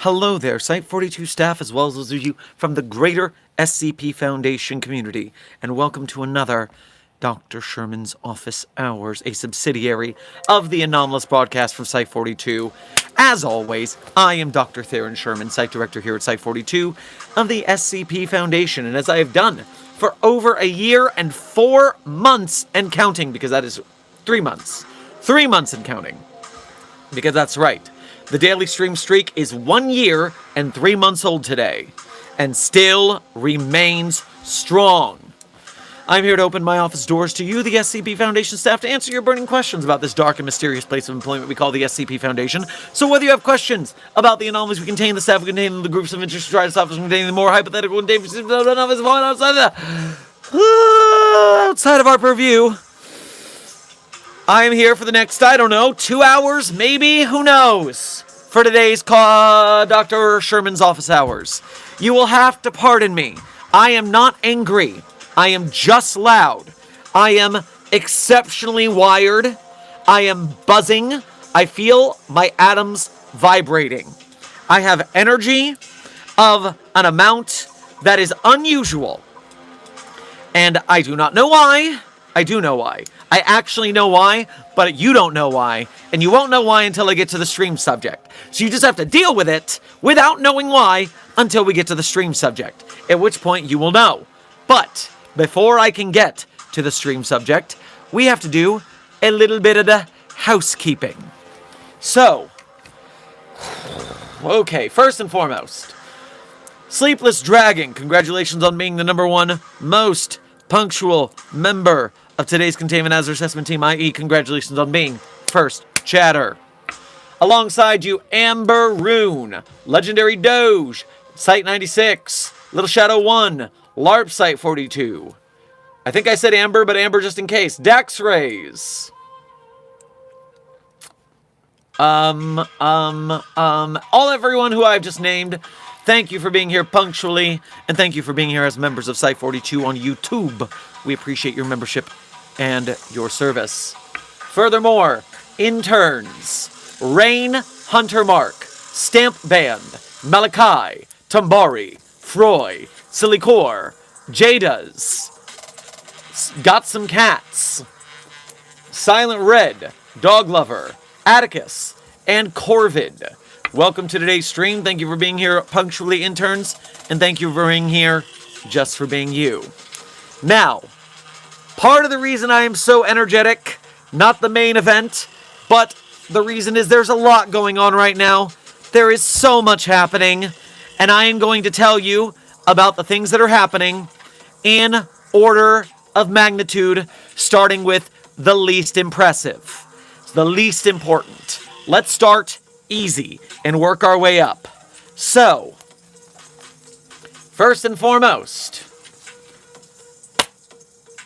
Hello there, Site 42 staff, as well as those of you from the greater SCP Foundation community, and welcome to another Dr. Sherman's Office Hours, a subsidiary of the anomalous broadcast from Site 42. As always, I am Dr. Theron Sherman, Site Director here at Site 42 of the SCP Foundation, and as I have done for over a year and 4 months and counting, because that is 3 months. 3 months and counting, because that's right. The daily stream streak is 1 year and 3 months old today, and still remains strong. I'm here to open my office doors to you, the SCP Foundation staff, to answer your burning questions about this dark and mysterious place of employment we call the SCP Foundation. So whether you have questions about the anomalies we contain, the staff we contain, the groups of interest, try to stop us from containing the more hypothetical and dangerous outside of our purview, I am here for the next, 2 hours, maybe, who knows, for today's Dr. Sherman's Office Hours. You will have to pardon me. I am not angry. I am just loud. I am exceptionally wired. I am buzzing. I feel my atoms vibrating. I have energy of an amount that is unusual. And I do not know why. I do know why. I actually know why, but you don't know why, and you won't know why until I get to the stream subject. So you just have to deal with it without knowing why until we get to the stream subject, at which point you will know. But before I can get to the stream subject, we have to do a little bit of the housekeeping. So, okay, first and foremost, Sleepless Dragon, congratulations on being the #1 most punctual member of today's Containment Hazard Assessment Team, i.e. congratulations on being first chatter. Alongside you, Amber Rune, Legendary Doge, Site 96, Little Shadow 1, LARP Site 42. I think I said Amber, but Amber just in case. Dax Rays. All everyone who I've just named, thank you for being here punctually, and thank you for being here as members of Site 42 on YouTube. We appreciate your membership and your service. Furthermore, interns, Rain Hunter Mark, Stamp Band, Malachi, Tambari, Froy, Silicor, Jadas, Got Some Cats, Silent Red, Dog Lover, Atticus, and Corvid. Welcome to today's stream. Thank you for being here punctually, interns, and thank you for being here just for being you. Now, part of the reason I am so energetic, not the main event, but the reason is there's a lot going on right now. There is so much happening, and I am going to tell you about the things that are happening in order of magnitude, starting with the least impressive, the least important. Let's start easy and work our way up. So, first and foremost,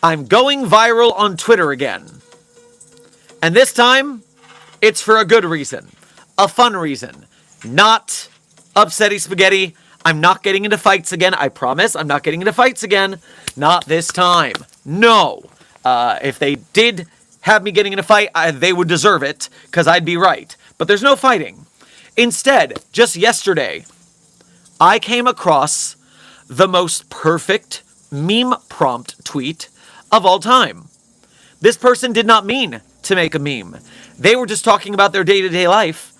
I'm going viral on Twitter again. And this time, it's for a good reason. A fun reason. Not upsetty spaghetti. I'm not getting into fights again. I promise I'm not getting into fights again. Not this time. No. If they did have me getting in a fight, they would deserve it, because I'd be right. But there's no fighting. Instead, just yesterday, I came across the most perfect meme prompt tweet of all time. This person did not mean to make a meme. They were just talking about their day-to-day life,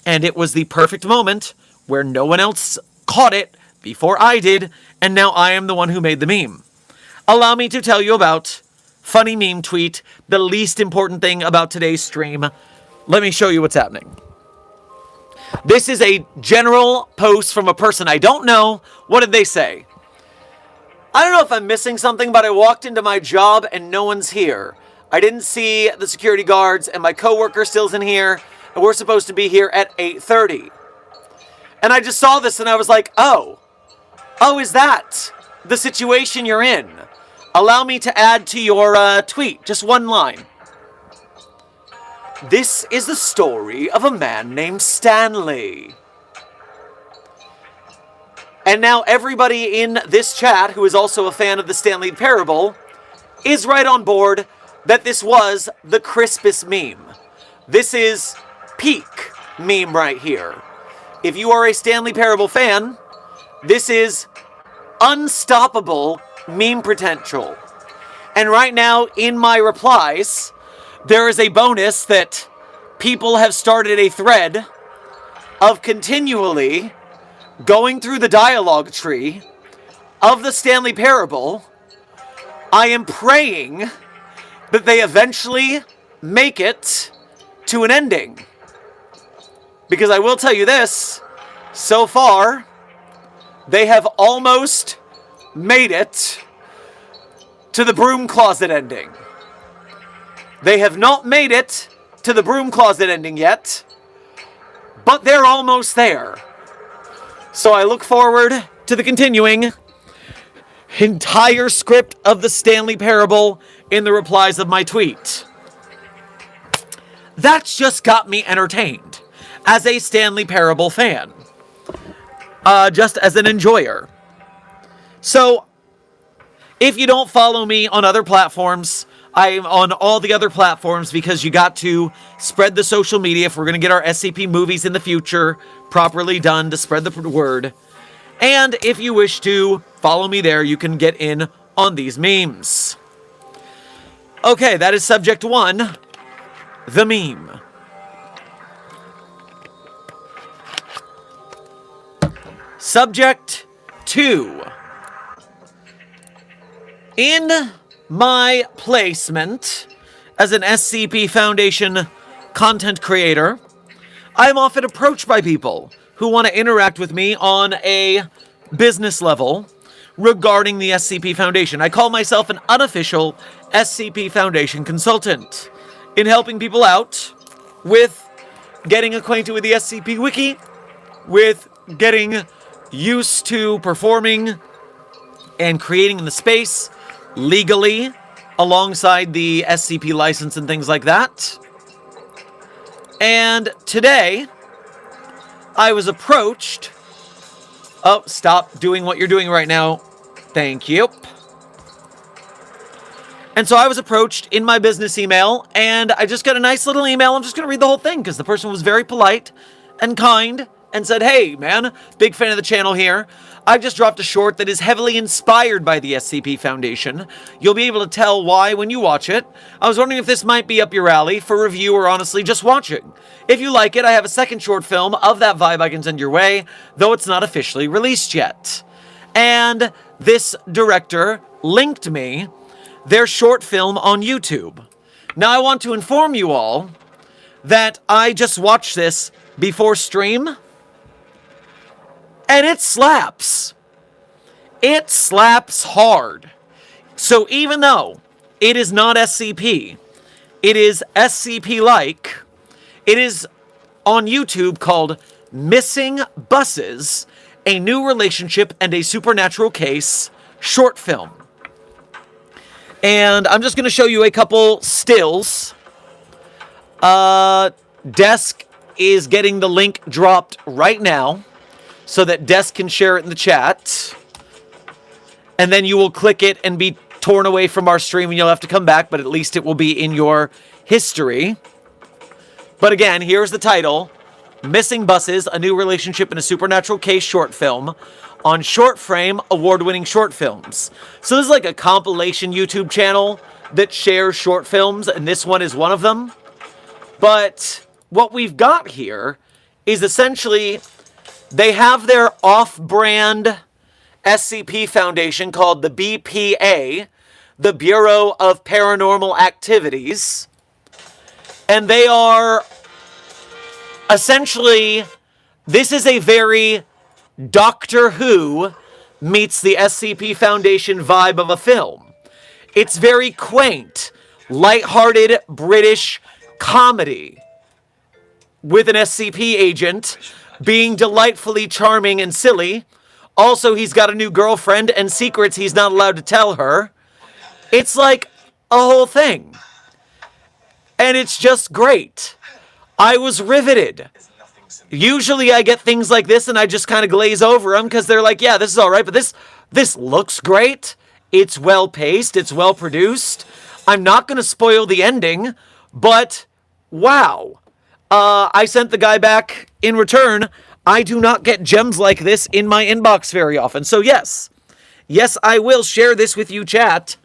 and it was the perfect moment where no one else caught it before I did, and now I am the one who made the meme. Allow me to tell you about funny meme tweet, the least important thing about today's stream. Let me show you what's happening. This is a general post from a person I don't know. What did they say? I don't know if I'm missing something, but I walked into my job and no one's here. I didn't see the security guards, and my coworker still's in here, and we're supposed to be here at 8:30. And I just saw this and I was like, oh, is that the situation you're in? Allow me to add to your tweet, just one line. This is the story of a man named Stanley. And now everybody in this chat, who is also a fan of the Stanley Parable, is right on board that this was the crispest meme. This is peak meme right here. If you are a Stanley Parable fan, this is unstoppable meme potential. And right now, in my replies, there is a bonus that people have started a thread of continually going through the dialogue tree of the Stanley Parable. I am praying that they eventually make it to an ending. Because I will tell you this, so far, they have almost made it to the broom closet ending. They have not made it to the broom closet ending yet, but they're almost there. So I look forward to the continuing entire script of the Stanley Parable in the replies of my tweet. That's just got me entertained as a Stanley Parable fan. Just as an enjoyer. So, if you don't follow me on other platforms, I'm on all the other platforms because you got to spread the social media if we're going to get our SCP movies in the future properly done to spread the word. And if you wish to follow me there, you can get in on these memes. Okay, that is subject 1, the meme. Subject 2. In my placement as an SCP Foundation content creator, I'm often approached by people who want to interact with me on a business level regarding the SCP Foundation. I call myself an unofficial SCP Foundation consultant in helping people out with getting acquainted with the SCP Wiki, with getting used to performing and creating in the space legally alongside the SCP license and things like that. And today, I was approached... Oh, stop doing what you're doing right now. Thank you. And so I was approached in my business email, and I just got a nice little email. I'm just going to read the whole thing because the person was very polite and kind and said, hey, man, big fan of the channel here. I just dropped a short that is heavily inspired by the SCP Foundation. You'll be able to tell why when you watch it. I was wondering if this might be up your alley for review or honestly just watching. If you like it, I have a second short film of that vibe I can send your way, though it's not officially released yet. And this director linked me their short film on YouTube. Now I want to inform you all that I just watched this before stream, and it slaps. It slaps hard. So even though it is not SCP, it is SCP-like, it is on YouTube called Missing Buses, a New Relationship and a Supernatural Case short film. And I'm just going to show you a couple stills. Desk is getting the link dropped right now so that Desk can share it in the chat. And then you will click it and be torn away from our stream and you'll have to come back, but at least it will be in your history. But again, here's the title. Missing Buses, a New Relationship in a Supernatural Case short film on Short Frame award-winning short films. So this is like a compilation YouTube channel that shares short films, and this one is one of them. But what we've got here is essentially they have their off-brand SCP Foundation called the BPA, the Bureau of Paranormal Activities, and they are essentially, this is a very Doctor Who meets the SCP Foundation vibe of a film. It's very quaint, lighthearted British comedy with an SCP agent being delightfully charming and silly. Also, he's got a new girlfriend and secrets he's not allowed to tell her. It's like a whole thing. And it's just great. I was riveted. Usually I get things like this and I just kind of glaze over them because they're like, yeah, this is all right, but this looks great. It's well paced. It's well produced. I'm not going to spoil the ending, but wow. I sent the guy back in return. I do not get gems like this in my inbox very often. So yes, I will share this with you, chat.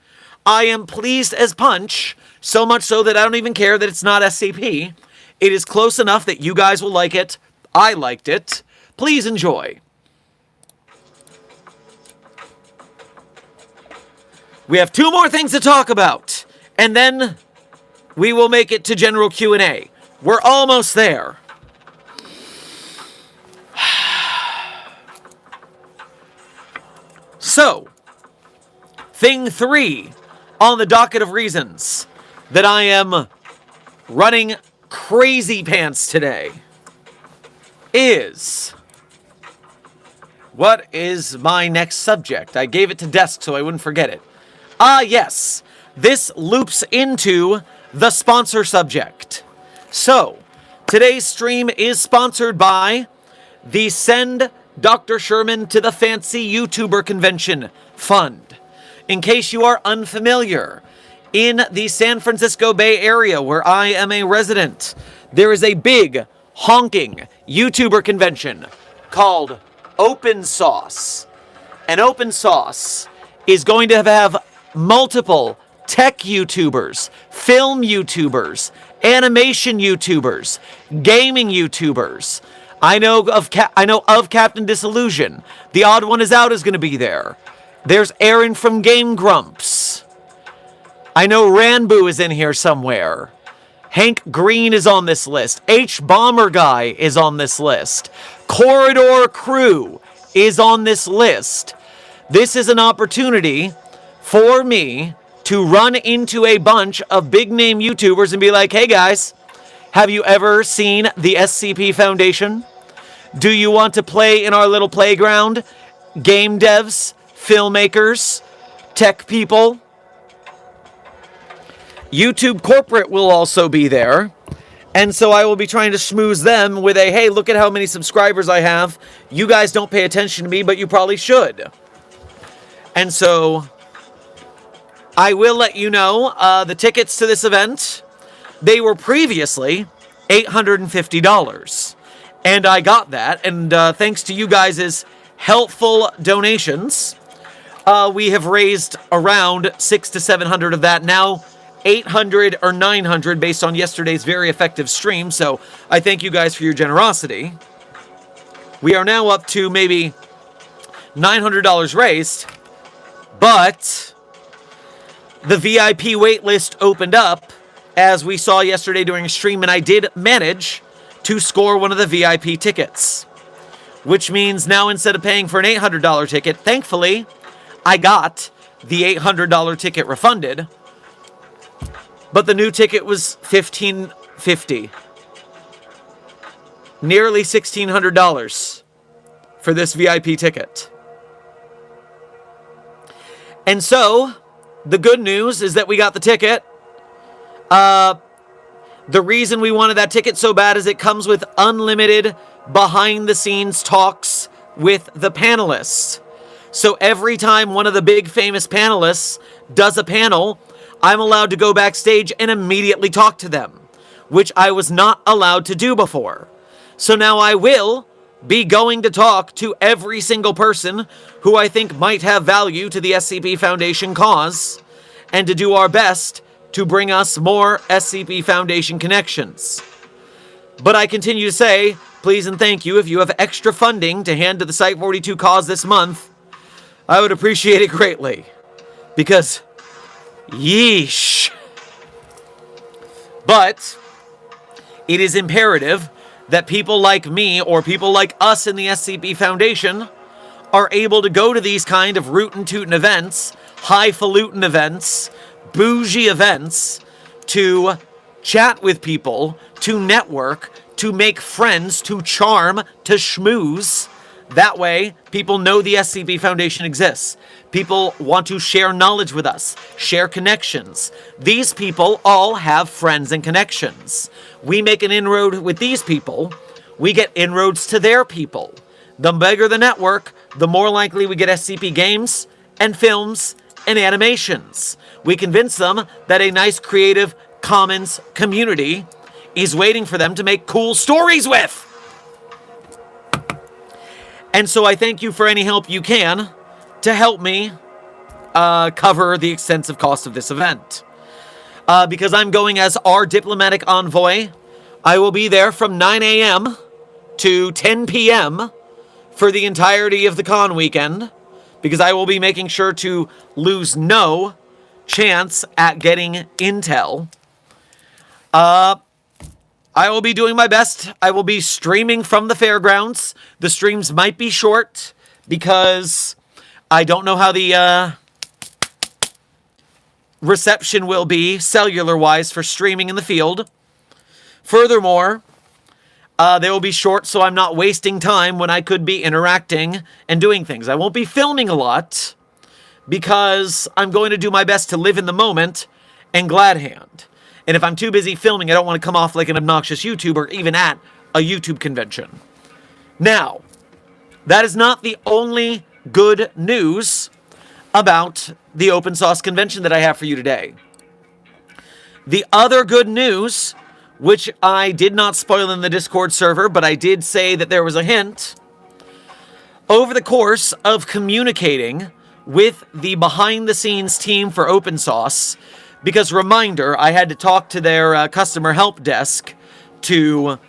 I am pleased as punch, so much so that I don't even care that it's not SCP. It is close enough that you guys will like it. I liked it. Please enjoy. We have 2 more things to talk about, and then we will make it to general Q&A. We're almost there. So, thing 3 on the docket of reasons that I am running crazy pants today is, what is my next subject? I gave it to Desk so I wouldn't forget it. Yes, this loops into the sponsor subject. So, today's stream is sponsored by the Send Dr. Sherman to the Fancy YouTuber Convention Fund. In case you are unfamiliar, in the San Francisco Bay Area, where I am a resident, there is a big, honking YouTuber convention called Open Sauce. And Open Sauce is going to have multiple tech YouTubers, film YouTubers, animation YouTubers, gaming YouTubers. I know of Captain Disillusion. The Odd One Is Out is going to be there. There's Aaron from Game Grumps. I know Ranboo is in here somewhere. Hank Green is on this list. H Bomber Guy is on this list. Corridor Crew is on this list. This is an opportunity for me to run into a bunch of big name YouTubers and be like, hey guys, have you ever seen the SCP Foundation? Do you want to play in our little playground? Game devs, filmmakers, tech people. YouTube corporate will also be there. And so I will be trying to schmooze them with a, hey, look at how many subscribers I have. You guys don't pay attention to me, but you probably should. And so I will let you know the tickets to this event. They were previously $850. And I got that. And thanks to you guys' helpful donations, we have raised around $600 to $700 of that. Now 800 or 900 based on yesterday's very effective stream. So I thank you guys for your generosity. We are now up to maybe $900 raised. But the VIP waitlist opened up, as we saw yesterday during a stream, and I did manage to score one of the VIP tickets. Which means now instead of paying for an $800 ticket, thankfully, I got the $800 ticket refunded. But the new ticket was $1,550. Nearly $1,600 for this VIP ticket. And so, the good news is that we got the ticket. The reason we wanted that ticket so bad is it comes with unlimited behind-the-scenes talks with the panelists. So every time one of the big famous panelists does a panel, I'm allowed to go backstage and immediately talk to them, which I was not allowed to do before. So now I will be going to talk to every single person who I think might have value to the SCP Foundation cause, and to do our best to bring us more SCP Foundation connections. But I continue to say, please and thank you, if you have extra funding to hand to the Site-42 cause this month, I would appreciate it greatly. Because, yeesh. But it is imperative that people like me, or people like us in the SCP Foundation, are able to go to these kind of rootin' events, highfalutin events, bougie events, to chat with people, to network, to make friends, to charm, to schmooze. That way, people know the SCP Foundation exists. People want to share knowledge with us, share connections. These people all have friends and connections. We make an inroad with these people, we get inroads to their people. The bigger the network, the more likely we get SCP games and films and animations. We convince them that a nice creative commons community is waiting for them to make cool stories with. And so I thank you for any help you can to help me cover the extensive cost of this event. Because I'm going as our diplomatic envoy, I will be there from 9 a.m. to 10 p.m. for the entirety of the con weekend, because I will be making sure to lose no chance at getting intel. I will be doing my best. I will be streaming from the fairgrounds. The streams might be short because I don't know how the reception will be cellular-wise for streaming in the field. Furthermore, they will be short so I'm not wasting time when I could be interacting and doing things. I won't be filming a lot because I'm going to do my best to live in the moment and glad hand. And if I'm too busy filming, I don't want to come off like an obnoxious YouTuber, even at a YouTube convention. Now, that is not the only good news about the open source convention that I have for you today. The other good news, which I did not spoil in the Discord server, but I did say that there was a hint, over the course of communicating with the behind-the-scenes team for open source, because, reminder, I had to talk to their customer help desk to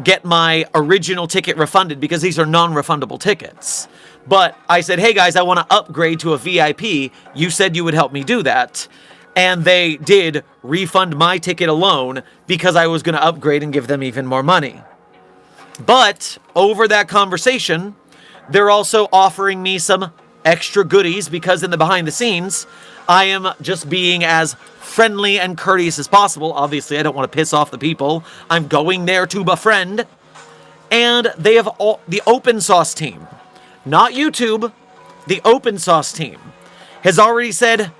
get my original ticket refunded, because these are non-refundable tickets. But I said, hey guys, I want to upgrade to a VIP. You said you would help me do that. And they did refund my ticket alone because I was going to upgrade and give them even more money. But over that conversation, they're also offering me some extra goodies, because in the behind the scenes, I am just being as friendly and courteous as possible. Obviously, I don't want to piss off the people. I'm going there to befriend. And they have the open source team, not YouTube, the open source team, has already said,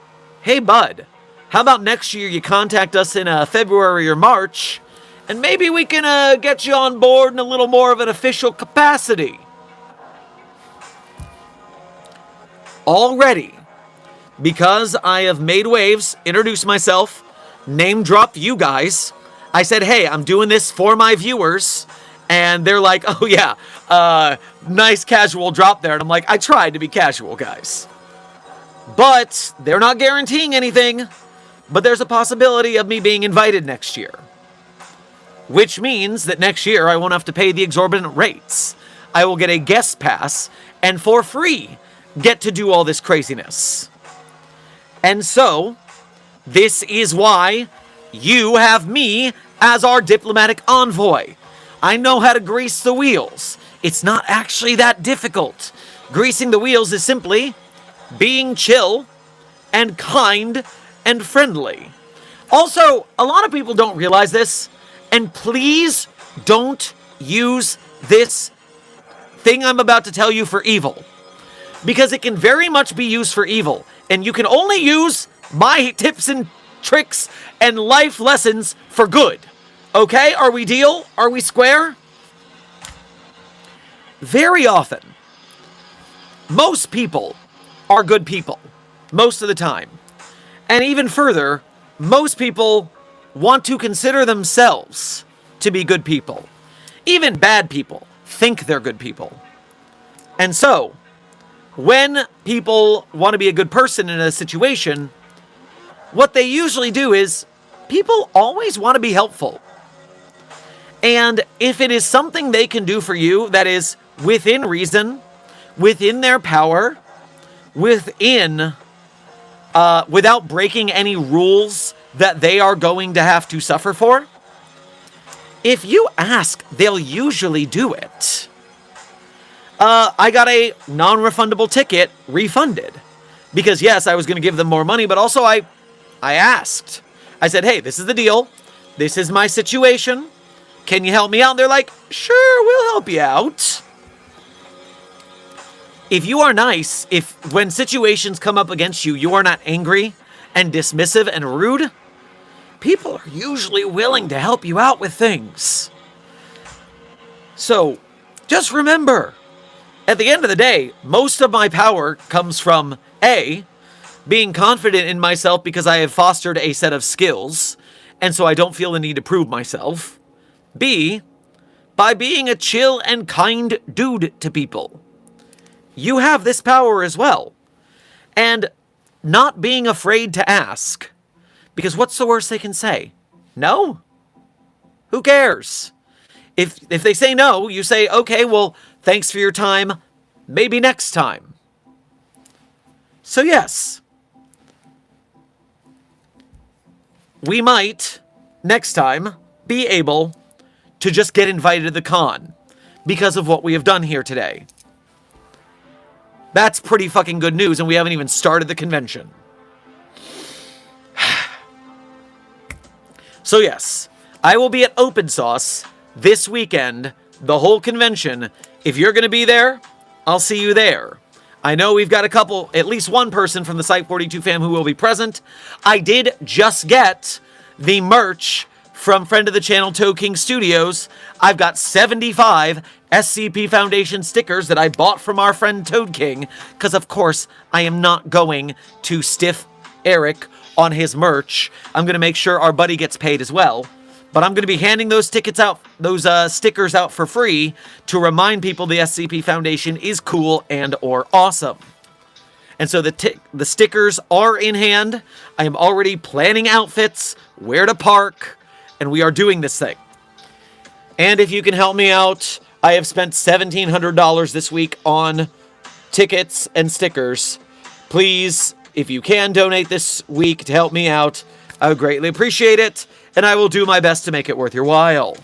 hey bud, how about next year you contact us in February or March, and maybe we can get you on board in a little more of an official capacity. Already, because I have made waves, introduced myself, name-dropped you guys, I said, hey, I'm doing this for my viewers, and they're like, oh yeah, nice casual drop there, and I'm like, I tried to be casual, guys. But they're not guaranteeing anything, but there's a possibility of me being invited next year. Which means that next year I won't have to pay the exorbitant rates. I will get a guest pass, and for free, get to do all this craziness. And so, this is why you have me as our diplomatic envoy. I know how to grease the wheels. It's not actually that difficult. Greasing the wheels is simply being chill and kind and friendly. Also, a lot of people don't realize this, and please don't use this thing I'm about to tell you for evil, because it can very much be used for evil, and you can only use my tips and tricks and life lessons for good. Okay? Are we deal? Are we square? Very often, most people are good people. Most of the time. And even further, most people want to consider themselves to be good people. Even bad people think they're good people. And so, when people want to be a good person in a situation, what they usually do is people always want to be helpful. And if it is something they can do for you that is within reason, within their power, within, without breaking any rules that they are going to have to suffer for, if you ask, they'll usually do it. I got a non-refundable ticket refunded. Because yes, I was going to give them more money, but also I asked. I said, hey, this is the deal. This is my situation. Can you help me out? And they're like, sure, we'll help you out. If you are nice, if when situations come up against you, you are not angry and dismissive and rude, people are usually willing to help you out with things. So, just remember, at the end of the day, most of my power comes from A, being confident in myself because I have fostered a set of skills, and so I don't feel the need to prove myself. B, by being a chill and kind dude to people. You have this power as well. And not being afraid to ask. Because what's the worst they can say? No? Who cares? If they say no, you say, okay, well, thanks for your time. Maybe next time. So yes. We might, next time, be able to just get invited to the con. Because of what we have done here today. That's pretty fucking good news, and we haven't even started the convention. So yes, I will be at Open Sauce this weekend, the whole convention. If you're going to be there, I'll see you there. I know we've got at least one person from the Site 42 fam who will be present. I did just get the merch from friend of the channel, Toad King Studios. I've got 75 SCP Foundation stickers that I bought from our friend Toad King, because of course I am not going to stiff Eric on his merch. I'm going to make sure our buddy gets paid as well. But I'm going to be handing those stickers out for free to remind people the SCP Foundation is cool and or awesome. And so the stickers are in hand. I am already planning outfits, where to park, and we are doing this thing. And if you can help me out, I have spent $1,700 this week on tickets and stickers. Please, if you can donate this week to help me out, I would greatly appreciate it, and I will do my best to make it worth your while.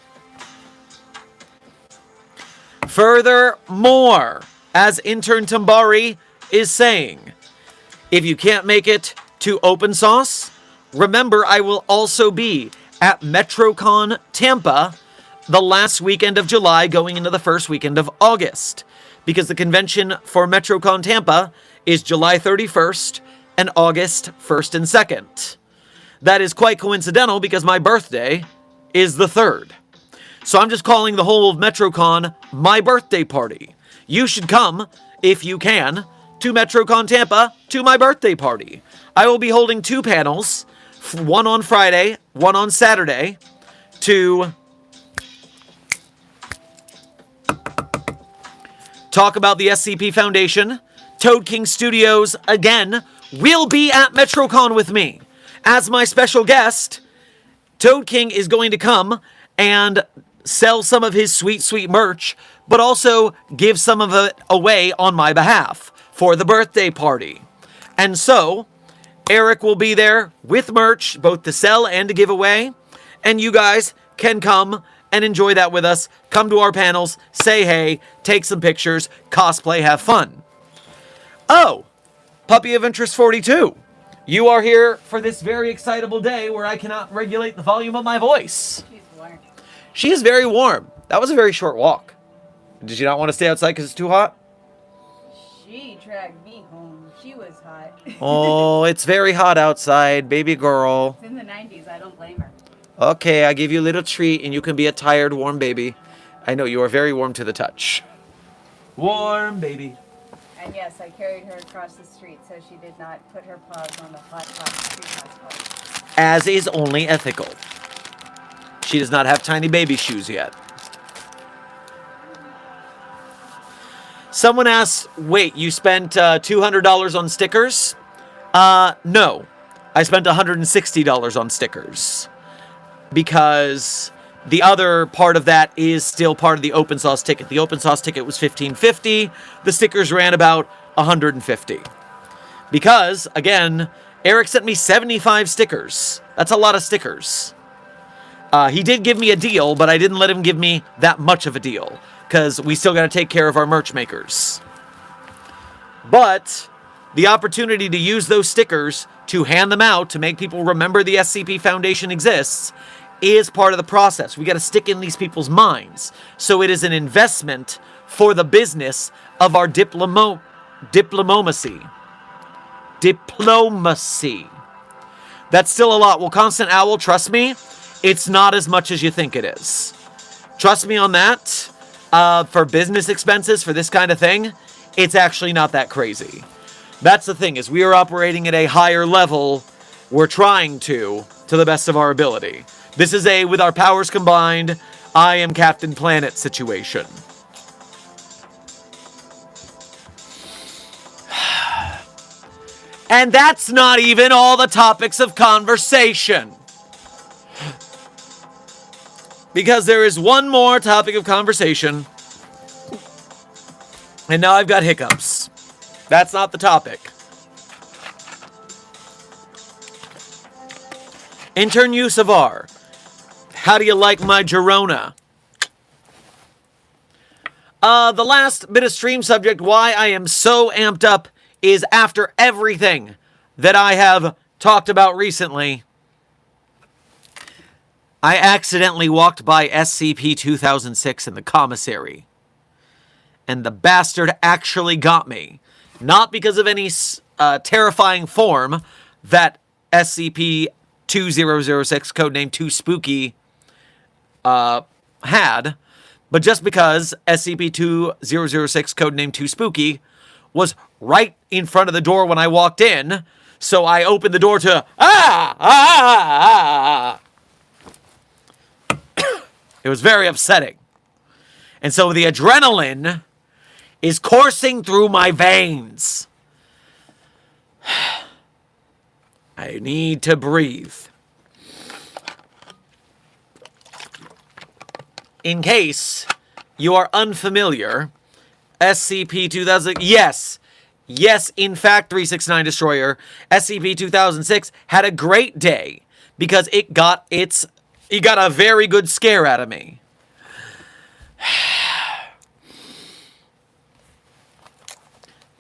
Furthermore, as intern Tambari is saying, if you can't make it to Open Sauce, remember I will also be at MetroCon Tampa the last weekend of July going into the first weekend of August, because the convention for MetroCon Tampa is July 31st and August 1st and 2nd. That is quite coincidental because my birthday is the 3rd. So I'm just calling the whole of MetroCon my birthday party. You should come, if you can, to MetroCon Tampa to my birthday party. I will be holding 2 panels, one on Friday, one on Saturday, to talk about the SCP Foundation. Toad King Studios, again, will be at MetroCon with me. As my special guest, Toad King is going to come and sell some of his sweet, sweet merch, but also give some of it away on my behalf for the birthday party. And so, Eric will be there with merch, both to sell and to give away, and you guys can come and enjoy that with us. Come to our panels, say hey, take some pictures, cosplay, have fun. Oh, Puppy of Interest 42. You are here for this very excitable day where I cannot regulate the volume of my voice. She's warm. She is very warm. That was a very short walk. Did you not want to stay outside because it's too hot? She dragged me home. She was hot. Oh, it's very hot outside, baby girl. It's in the 90s. I don't blame her. Okay, I give you a little treat and you can be a tired, warm baby. I know you are very warm to the touch. Warm baby. And yes, I carried her across the street so she did not put her paws on the hot street asphalt. As is only ethical. She does not have tiny baby shoes yet. Someone asks, wait, you spent $200 on stickers? No. I spent $160 on stickers. Because the other part of that is still part of the open sauce ticket. The open sauce ticket was $15.50. The stickers ran about $150. Because, again, Eric sent me 75 stickers. That's a lot of stickers. He did give me a deal, but I didn't let him give me that much of a deal. Because we still got to take care of our merch makers. But the opportunity to use those stickers to hand them out to make people remember the SCP Foundation exists is part of the process. We got to stick in these people's minds. So it is an investment for the business of our diplomacy. Diplomacy. That's still a lot. Well, Constant Owl, trust me, it's not as much as you think it is. Trust me on that. For business expenses, for this kind of thing, it's actually not that crazy. That's the thing, is we are operating at a higher level. We're trying to the best of our ability. This is a, with our powers combined, I am Captain Planet situation. And that's not even all the topics of conversation. Because there is one more topic of conversation. And now I've got hiccups. That's not the topic. Intern Yusavar. How do you like my Girona? The last bit of stream subject, why I am so amped up, is after everything that I have talked about recently, I accidentally walked by SCP-2006 in the commissary. And the bastard actually got me. Not because of any terrifying form that SCP-2006, codename Too Spooky, had, but just because SCP-2006, codename Too Spooky, was right in front of the door when I walked in, so I opened the door to, It was very upsetting. And so the adrenaline is coursing through my veins. I need to breathe. In case you are unfamiliar, SCP-2000... Yes, in fact, 369 Destroyer, SCP-2006 had a great day because it got a very good scare out of me.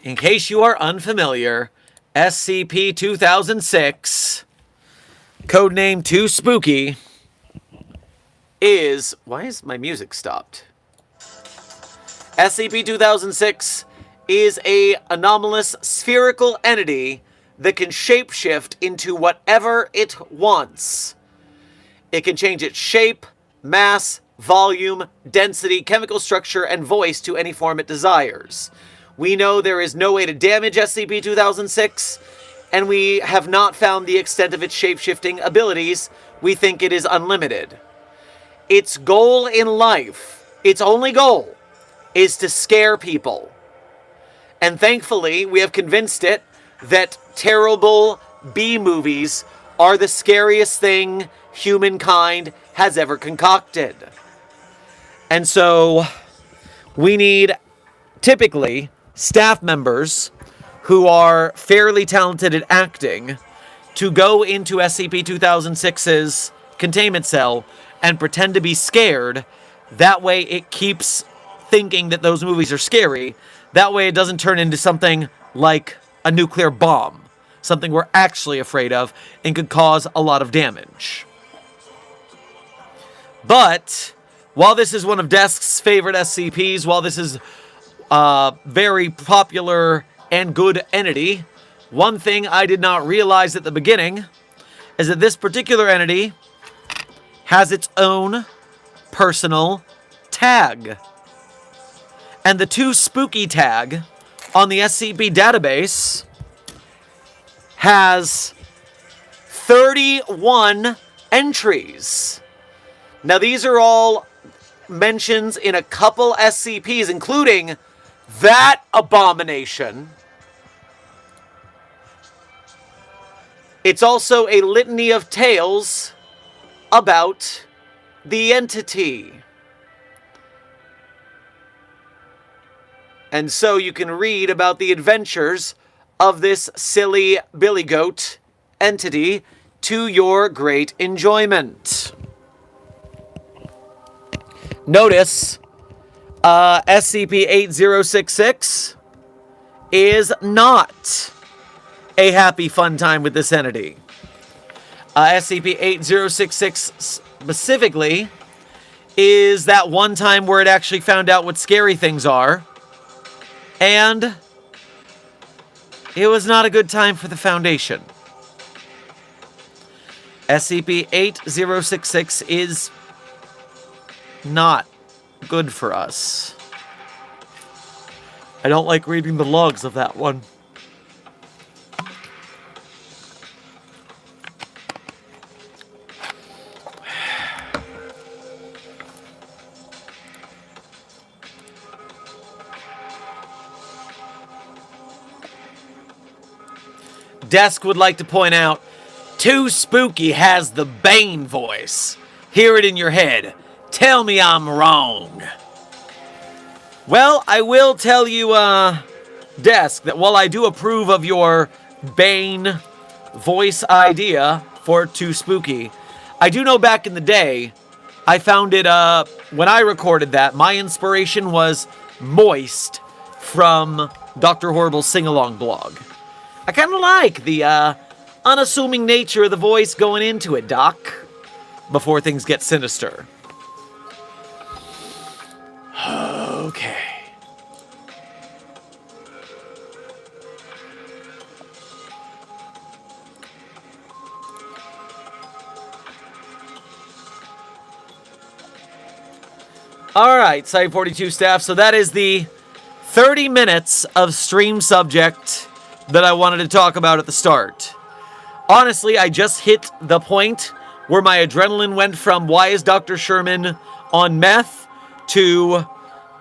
In case you are unfamiliar, SCP-2006, codename Too Spooky, is... Why is my music stopped? SCP-2006 is a anomalous spherical entity that can shapeshift into whatever it wants. It can change its shape, mass, volume, density, chemical structure, and voice to any form it desires. We know there is no way to damage SCP-2006, and we have not found the extent of its shape-shifting abilities. We think it is unlimited. Its goal in life, its only goal, is to scare people. And thankfully, we have convinced it that terrible B-movies are the scariest thing humankind has ever concocted. And so, we need, typically, staff members who are fairly talented at acting to go into SCP-2006's containment cell and pretend to be scared. That way it keeps thinking that those movies are scary. That way it doesn't turn into something like a nuclear bomb. Something we're actually afraid of and could cause a lot of damage. But, while this is one of Desk's favorite SCPs, while this is a very popular and good entity, one thing I did not realize at the beginning is that this particular entity has its own personal tag. And the Too Spooky tag on the SCP database has 31 entries. Now, these are all mentions in a couple SCPs, including that abomination. It's also a litany of tales about the entity. And so you can read about the adventures of this silly billy goat entity to your great enjoyment. Notice, SCP-8066 is not a happy, fun time with this entity. SCP-8066 specifically is that one time where it actually found out what scary things are, and it was not a good time for the Foundation. SCP-8066 is not good for us. I don't like reading the logs of that one. Desk would like to point out, Too Spooky has the Bane voice. Hear it in your head. Tell me I'm wrong. Well, I will tell you, Desk, that while I do approve of your Bane voice idea for Too Spooky, I do know back in the day, I found it, when I recorded that, my inspiration was Moist from Dr. Horrible's sing-along blog. I kind of like the unassuming nature of the voice going into it, Doc, before things get sinister. Okay. All right, Site 42 staff, so that is the 30 minutes of stream subject that I wanted to talk about at the start. Honestly, I just hit the point where my adrenaline went from why is Dr. Sherman on meth to,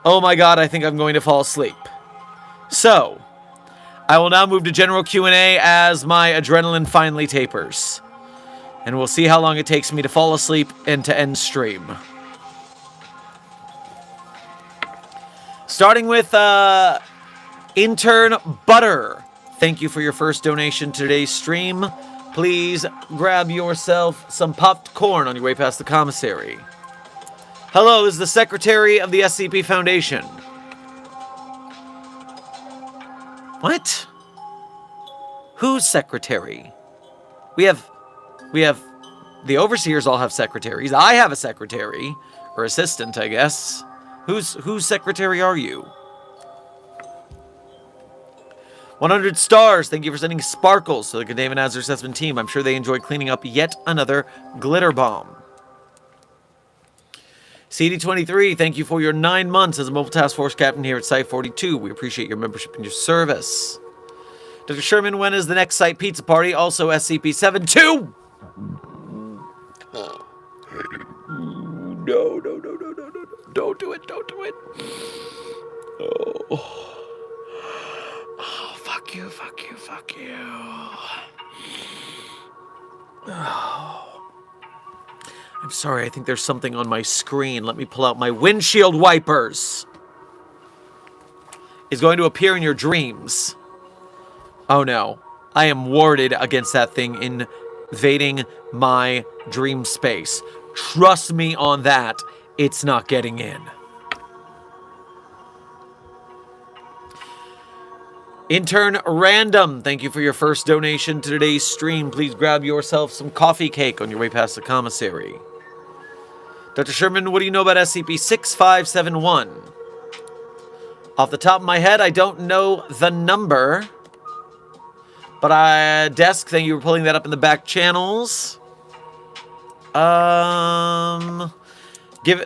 oh my god, I think I'm going to fall asleep. So, I will now move to general Q&A as my adrenaline finally tapers. And we'll see how long it takes me to fall asleep and to end stream. Starting with Intern Butter. Thank you for your first donation to today's stream. Please grab yourself some popped corn on your way past the commissary. Hello, this is the Secretary of the SCP Foundation. What? Who's secretary? We have the overseers all have secretaries. I have a secretary or assistant, I guess. Whose secretary are you? 100 stars. Thank you for sending sparkles to the G'day Nazar Assessment team. I'm sure they enjoy cleaning up yet another glitter bomb. CD23, thank you for your 9 months as a mobile task force captain here at Site 42. We appreciate your membership and your service. Dr. Sherman, when is the next site pizza party? Also SCP-72. No. Don't do it. Oh, fuck you. Oh. I'm sorry, I think there's something on my screen. Let me pull out my windshield wipers. It's going to appear in your dreams. Oh no. I am warded against that thing invading my dream space. Trust me on that. It's not getting in. Intern Random, thank you for your first donation to today's stream. Please grab yourself some coffee cake on your way past the commissary. Dr. Sherman, what do you know about SCP-6571? Off the top of my head, I don't know the number. But Desk, thank you for pulling that up in the back channels.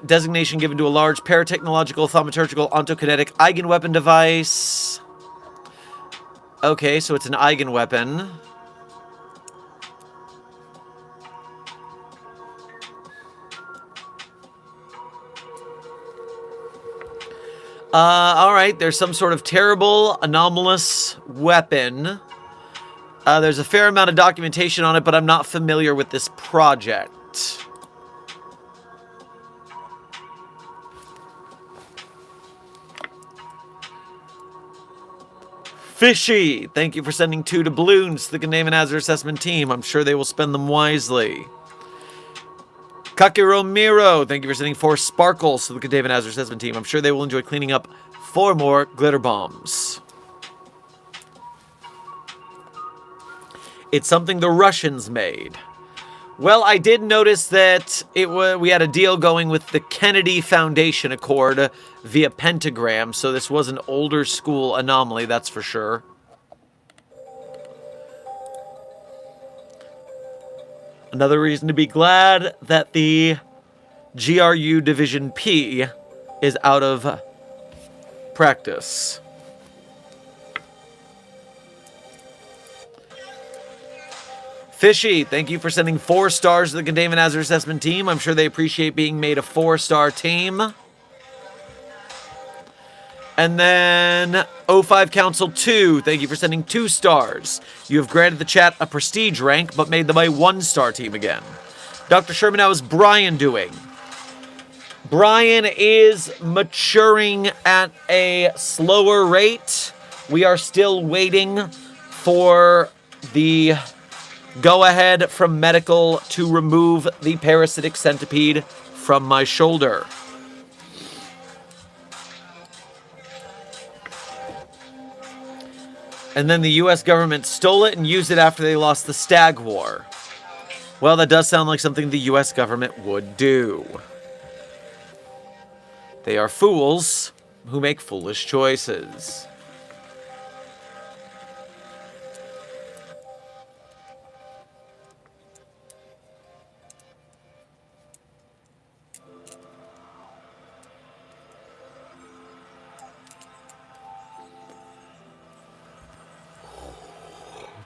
Designation given to a large paratechnological, thaumaturgical, ontokinetic eigenweapon device. Okay, so it's an eigenweapon. Alright, there's some sort of terrible, anomalous weapon. There's a fair amount of documentation on it, but I'm not familiar with this project. Fishy, thank you for sending 2 doubloons to the Ghanaian Hazard Assessment Team. I'm sure they will spend them wisely. Kakiro Miro, thank you for sending 4 sparkles to the Ghanaian Hazard Assessment Team. I'm sure they will enjoy cleaning up 4 more glitter bombs. It's something the Russians made. Well, I did notice that we had a deal going with the Kennedy Foundation Accord via pentagram, so this was an older school anomaly, that's for sure. Another reason to be glad that the GRU Division P is out of practice. Fishy, thank you for sending 4 stars to the Containment Hazard Assessment Team. I'm sure they appreciate being made a 4-star team. And then 05 Council 2, thank you for sending 2 stars. You have granted the chat a prestige rank, but made them a 1-star team again. Dr. Sherman, how is Brian doing? Brian is maturing at a slower rate. We are still waiting for the go-ahead from medical to remove the parasitic centipede from my shoulder. And then the US government stole it and used it after they lost the Stag War. Well, that does sound like something the US government would do. They are fools who make foolish choices.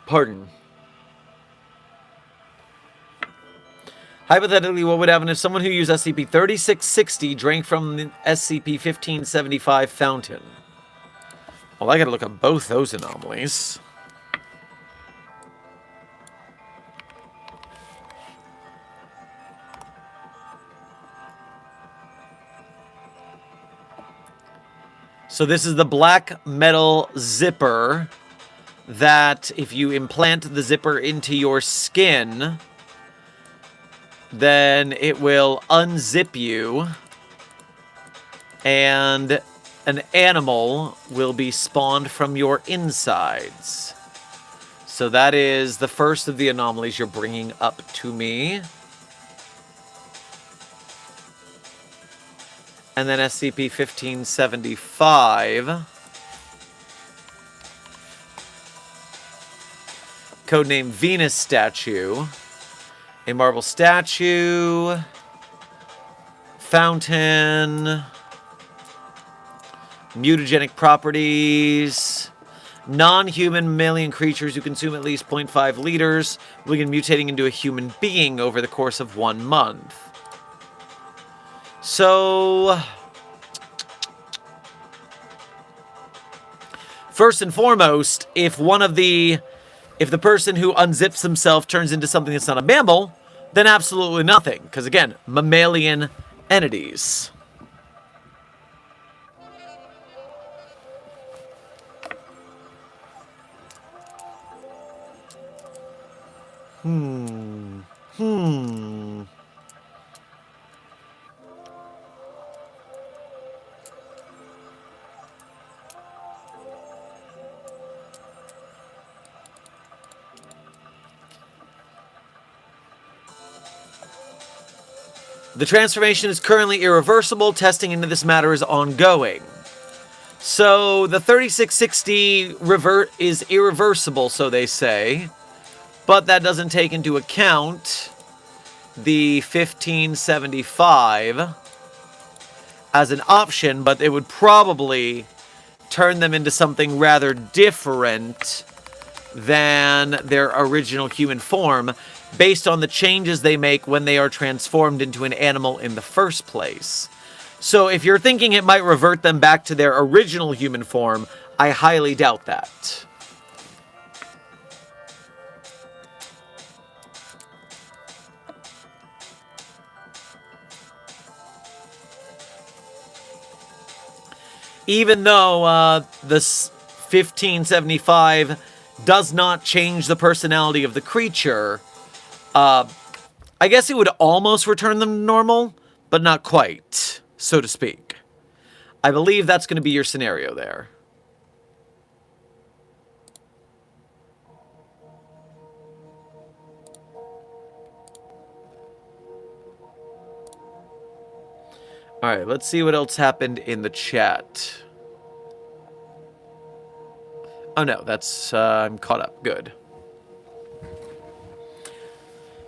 Pardon. Hypothetically, what would happen if someone who used SCP-3660 drank from the SCP-1575 fountain? Well, I gotta look at both those anomalies. So this is the black metal zipper that if you implant the zipper into your skin, then it will unzip you and an animal will be spawned from your insides. So that is the first of the anomalies you're bringing up to me. And then SCP-1575. Codename Venus Statue. A marble statue. Fountain. Mutagenic properties. Non-human mammalian creatures who consume at least 0.5 liters will begin mutating into a human being over the course of 1 month. So, first and foremost, if the person who unzips himself turns into something that's not a mammal, then absolutely nothing. Because again, mammalian entities. The transformation is currently irreversible. Testing into this matter is ongoing. So, the 3660 revert is irreversible, so they say. But that doesn't take into account the 1575 as an option, but it would probably turn them into something rather different than their original human form, based on the changes they make when they are transformed into an animal in the first place. So if you're thinking it might revert them back to their original human form, I highly doubt that. Even though this 1575 does not change the personality of the creature, I guess it would almost return them to normal, but not quite, so to speak. I believe that's going to be your scenario there. Alright, let's see what else happened in the chat. Oh no, that's, I'm caught up. Good.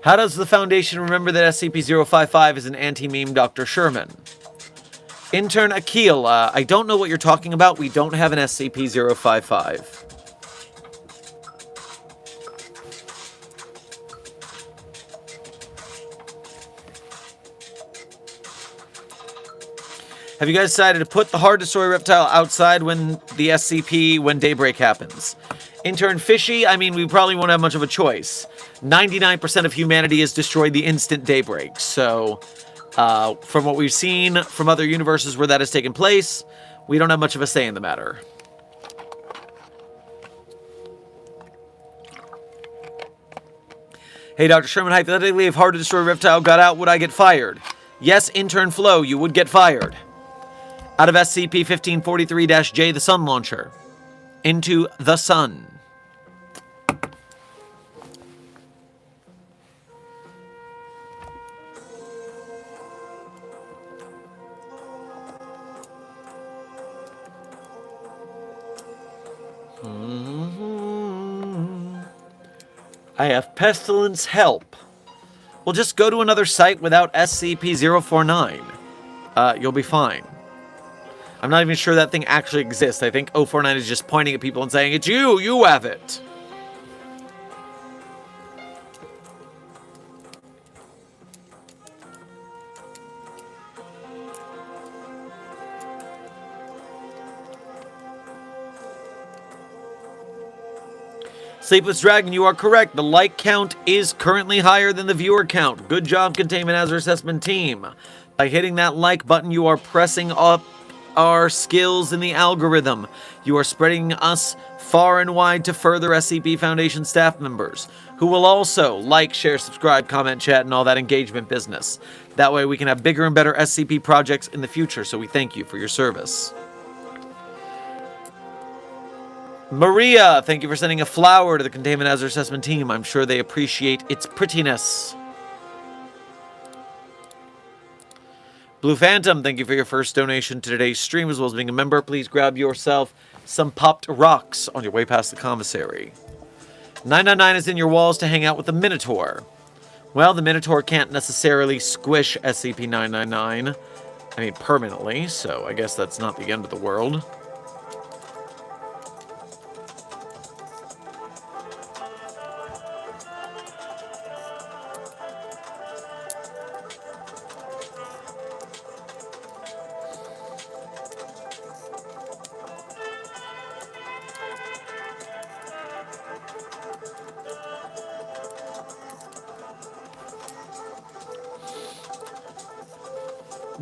How does the Foundation remember that SCP-055 is an anti-meme Dr. Sherman? Intern Akil, I don't know what you're talking about. We don't have an SCP-055. Have you guys decided to put the hard destroy reptile outside when when daybreak happens? Intern Fishy, I mean, we probably won't have much of a choice. 99% of humanity is destroyed the instant daybreak, so from what we've seen from other universes where that has taken place, we don't have much of a say in the matter. Hey, Dr. Sherman, hypothetically, if hard to destroy reptile got out, would I get fired? Yes, Intern Flo, you would get fired. Out of SCP-1543-J, the Sun Launcher. Into the Sun. I have Pestilence Help. Well, just go to another site without SCP-049. You'll be fine. I'm not even sure that thing actually exists. I think 049 is just pointing at people and saying, it's you! You have it! Sleepless Dragon, you are correct. The like count is currently higher than the viewer count. Good job, Containment Hazard Assessment Team. By hitting that like button, you are pressing up our skills in the algorithm. You are spreading us far and wide to further SCP Foundation staff members, who will also like, share, subscribe, comment, chat, and all that engagement business. That way we can have bigger and better SCP projects in the future, so we thank you for your service. Maria, thank you for sending a flower to the Containment Hazard Assessment Team. I'm sure they appreciate its prettiness. Blue Phantom, thank you for your first donation to today's stream, as well as being a member. Please grab yourself some popped rocks on your way past the commissary. 999 is in your walls to hang out with the Minotaur. Well, the Minotaur can't necessarily squish SCP-999. I mean, permanently, so I guess that's not the end of the world.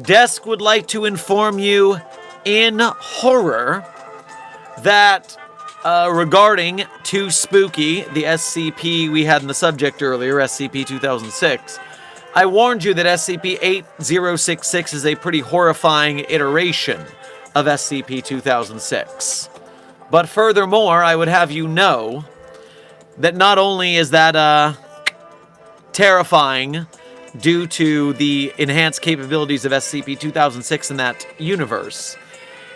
Desk would like to inform you in horror that regarding Too Spooky, the SCP we had in the subject earlier, SCP-2006, I warned you that SCP-8066 is a pretty horrifying iteration of SCP-2006. But furthermore, I would have you know that not only is that terrifying due to the enhanced capabilities of SCP-2006 in that universe,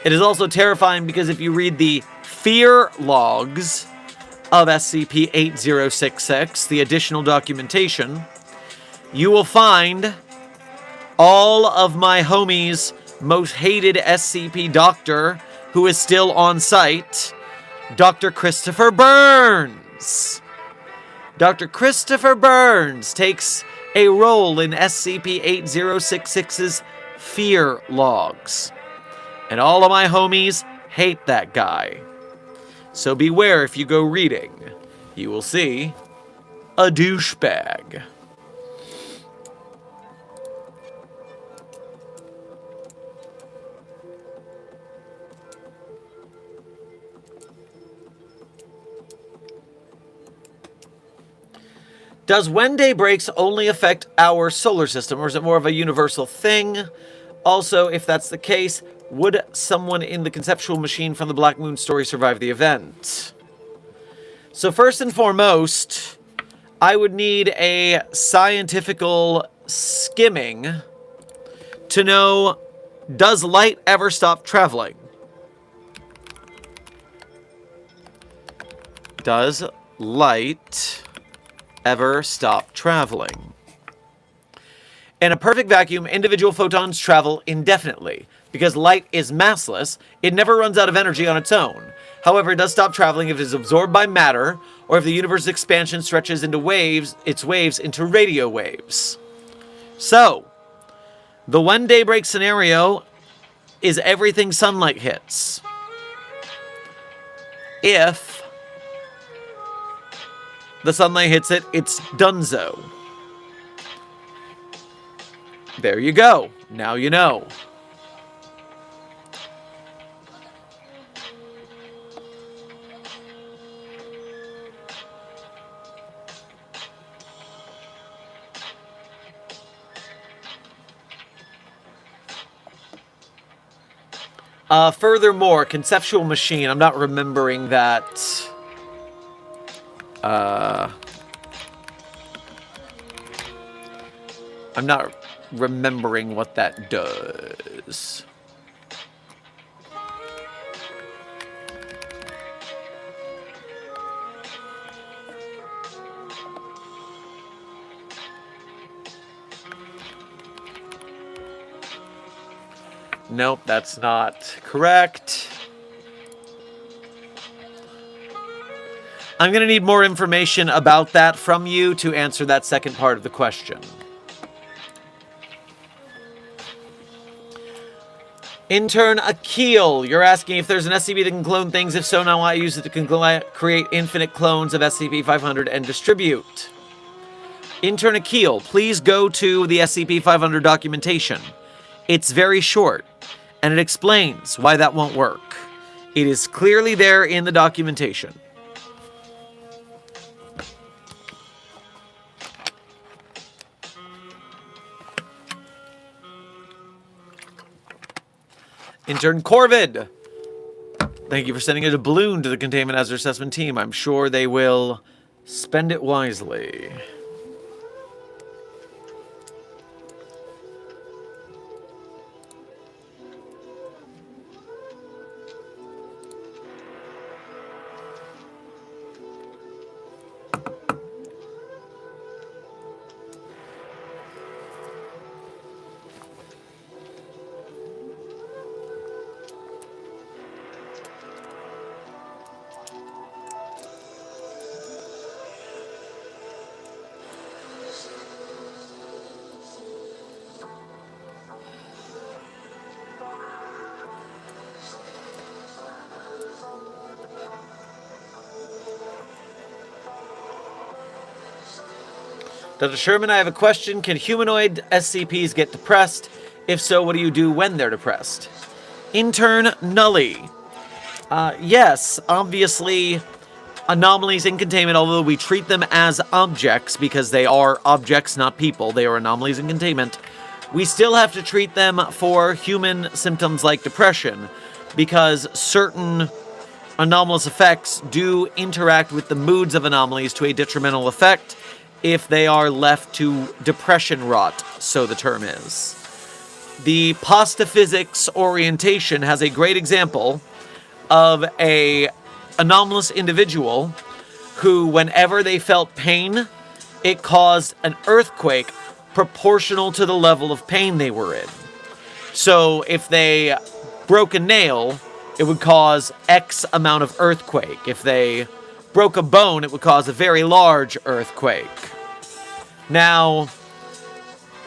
it is also terrifying because if you read the fear logs of SCP-8066, the additional documentation, you will find all of my homies' most hated SCP doctor, who is still on site, Dr. Christopher Burns. Dr. Christopher Burns takes a role in SCP-8066's fear logs. And all of my homies hate that guy. So beware if you go reading. You will see a douchebag. Does when day breaks only affect our solar system, or is it more of a universal thing? Also, if that's the case, would someone in the conceptual machine from the Black Moon story survive the event? So first and foremost, I would need a scientifical skimming to know, does light ever stop traveling? Does light ever stop traveling? In a perfect vacuum, individual photons travel indefinitely. Because light is massless, it never runs out of energy on its own. However, it does stop traveling if it is absorbed by matter, or if the universe's expansion stretches into its waves into radio waves. So, the when day breaks scenario is everything sunlight hits. If the sunlight hits it, it's donezo. There you go. Now you know. Furthermore, conceptual machine, I'm not remembering that. I'm not remembering what that does. Nope, that's not correct. I'm going to need more information about that from you to answer that second part of the question. Intern Akil, you're asking if there's an SCP that can clone things. If so, now why use it to create infinite clones of SCP-500 and distribute? Intern Akil, please go to the SCP-500 documentation. It's very short, and it explains why that won't work. It is clearly there in the documentation. Intern Corvid, thank you for sending a balloon to the Containment Hazard Assessment team. I'm sure they will spend it wisely. Dr. Sherman, I have a question. Can humanoid SCPs get depressed? If so, what do you do when they're depressed? Intern Nully. Yes, obviously, anomalies in containment, although we treat them as objects because they are objects, not people. They are anomalies in containment. We still have to treat them for human symptoms like depression because certain anomalous effects do interact with the moods of anomalies to a detrimental effect if they are left to depression rot, so the term is. The pasta physics orientation has a great example of a anomalous individual who, whenever they felt pain, it caused an earthquake proportional to the level of pain they were in. So if they broke a nail, it would cause X amount of earthquake. If they broke a bone, it would cause a very large earthquake. Now,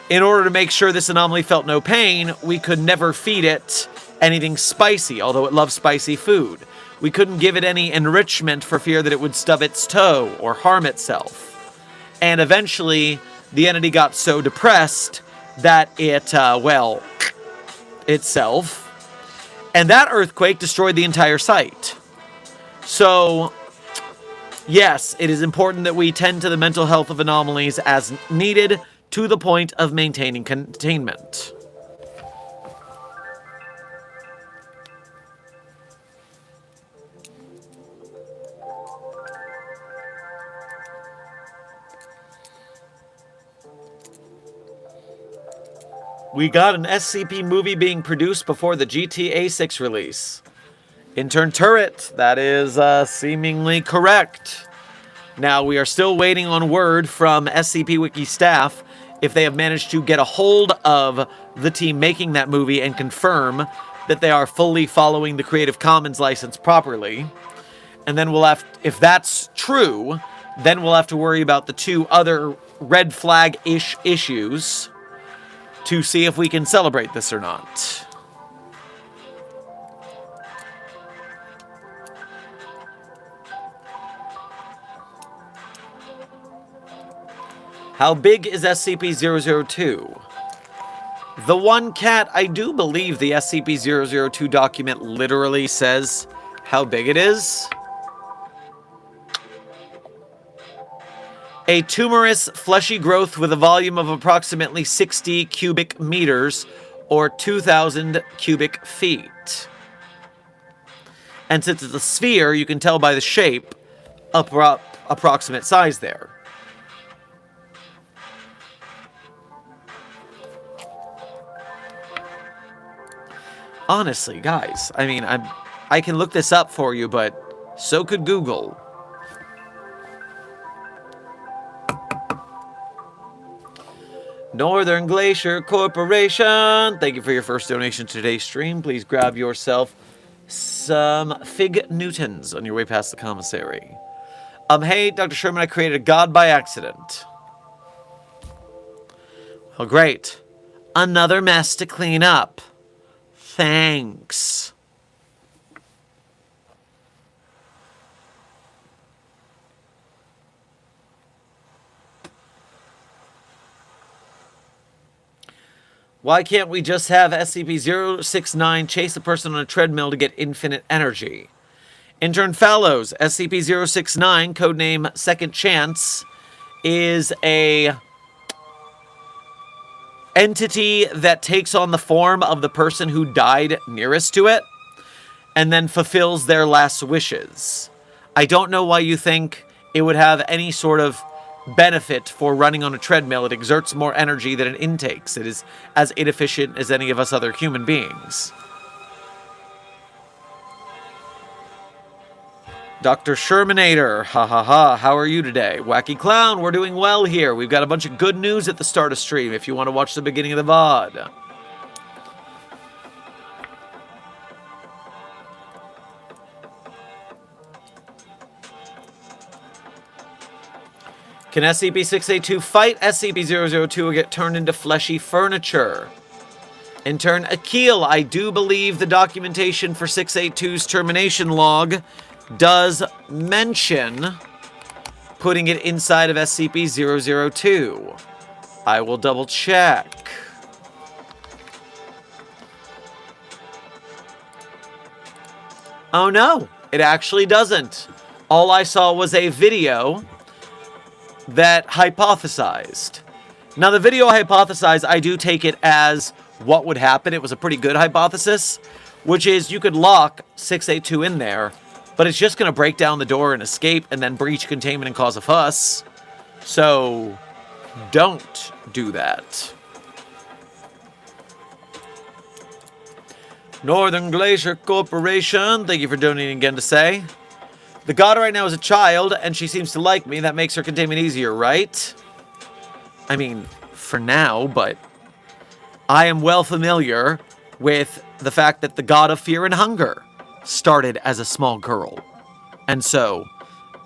In order to make sure this anomaly felt no pain, we could never feed it anything spicy, although it loves spicy food. We couldn't give it any enrichment for fear that it would stub its toe or harm itself. And eventually, the entity got so depressed that it, itself. And that earthquake destroyed the entire site. So, yes, it is important that we tend to the mental health of anomalies as needed to the point of maintaining containment. We got an SCP movie being produced before the GTA 6 release. Intern Turret, that is seemingly correct. Now, we are still waiting on word from SCP Wiki staff if they have managed to get a hold of the team making that movie and confirm that they are fully following the Creative Commons license properly. And then we'll have, if that's true, then we'll have to worry about the 2 other red flag-ish issues to see if we can celebrate this or not. How big is SCP-002? The one cat, I do believe the SCP-002 document literally says how big it is. A tumorous, fleshy growth with a volume of approximately 60 cubic meters, or 2,000 cubic feet. And since it's a sphere, you can tell by the shape, approximate size there. Honestly, guys, I mean, I can look this up for you, but so could Google. Northern Glacier Corporation, thank you for your first donation to today's stream. Please grab yourself some Fig Newtons on your way past the commissary. Hey, Dr. Sherman, I created a god by accident. Well, great. Another mess to clean up. Thanks. Why can't we just have SCP-069 chase a person on a treadmill to get infinite energy? Intern Fallows, SCP-069, codename Second Chance, is a entity that takes on the form of the person who died nearest to it and then fulfills their last wishes. I don't know why you think it would have any sort of benefit for running on a treadmill. It exerts more energy than it intakes. It is as inefficient as any of us other human beings. Dr. Shermanator, ha ha ha, how are you today? Wacky Clown, we're doing well here. We've got a bunch of good news at the start of stream if you want to watch the beginning of the VOD. Can SCP-682 fight SCP-002 or get turned into fleshy furniture? Intern Akil, I do believe the documentation for 682's termination log does mention putting it inside of SCP-002. I will double check. Oh no, it actually doesn't. All I saw was a video that hypothesized. Now, the video hypothesized, I do take it as what would happen. It was a pretty good hypothesis, which is you could lock 682 in there, but it's just going to break down the door and escape and then breach containment and cause a fuss. So, don't do that. Northern Glacier Corporation, thank you for donating again to say. The god right now is a child, and she seems to like me. That makes her containment easier, right? I mean, for now, but I am well familiar with the fact that the god of fear and hunger started as a small girl. And so,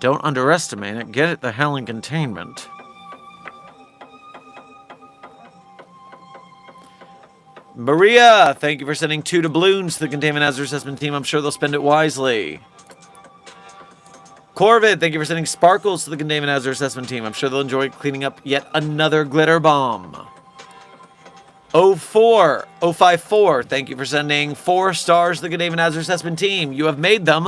don't underestimate it. Get it the hell in containment. Maria, thank you for sending 2 doubloons to the Containment Hazard Assessment team. I'm sure they'll spend it wisely. Corvid, thank you for sending sparkles to the Containment Hazard Assessment team. I'm sure they'll enjoy cleaning up yet another glitter bomb. 054, thank you for sending 4 stars to the Containment Hazard Assessment team. You have made them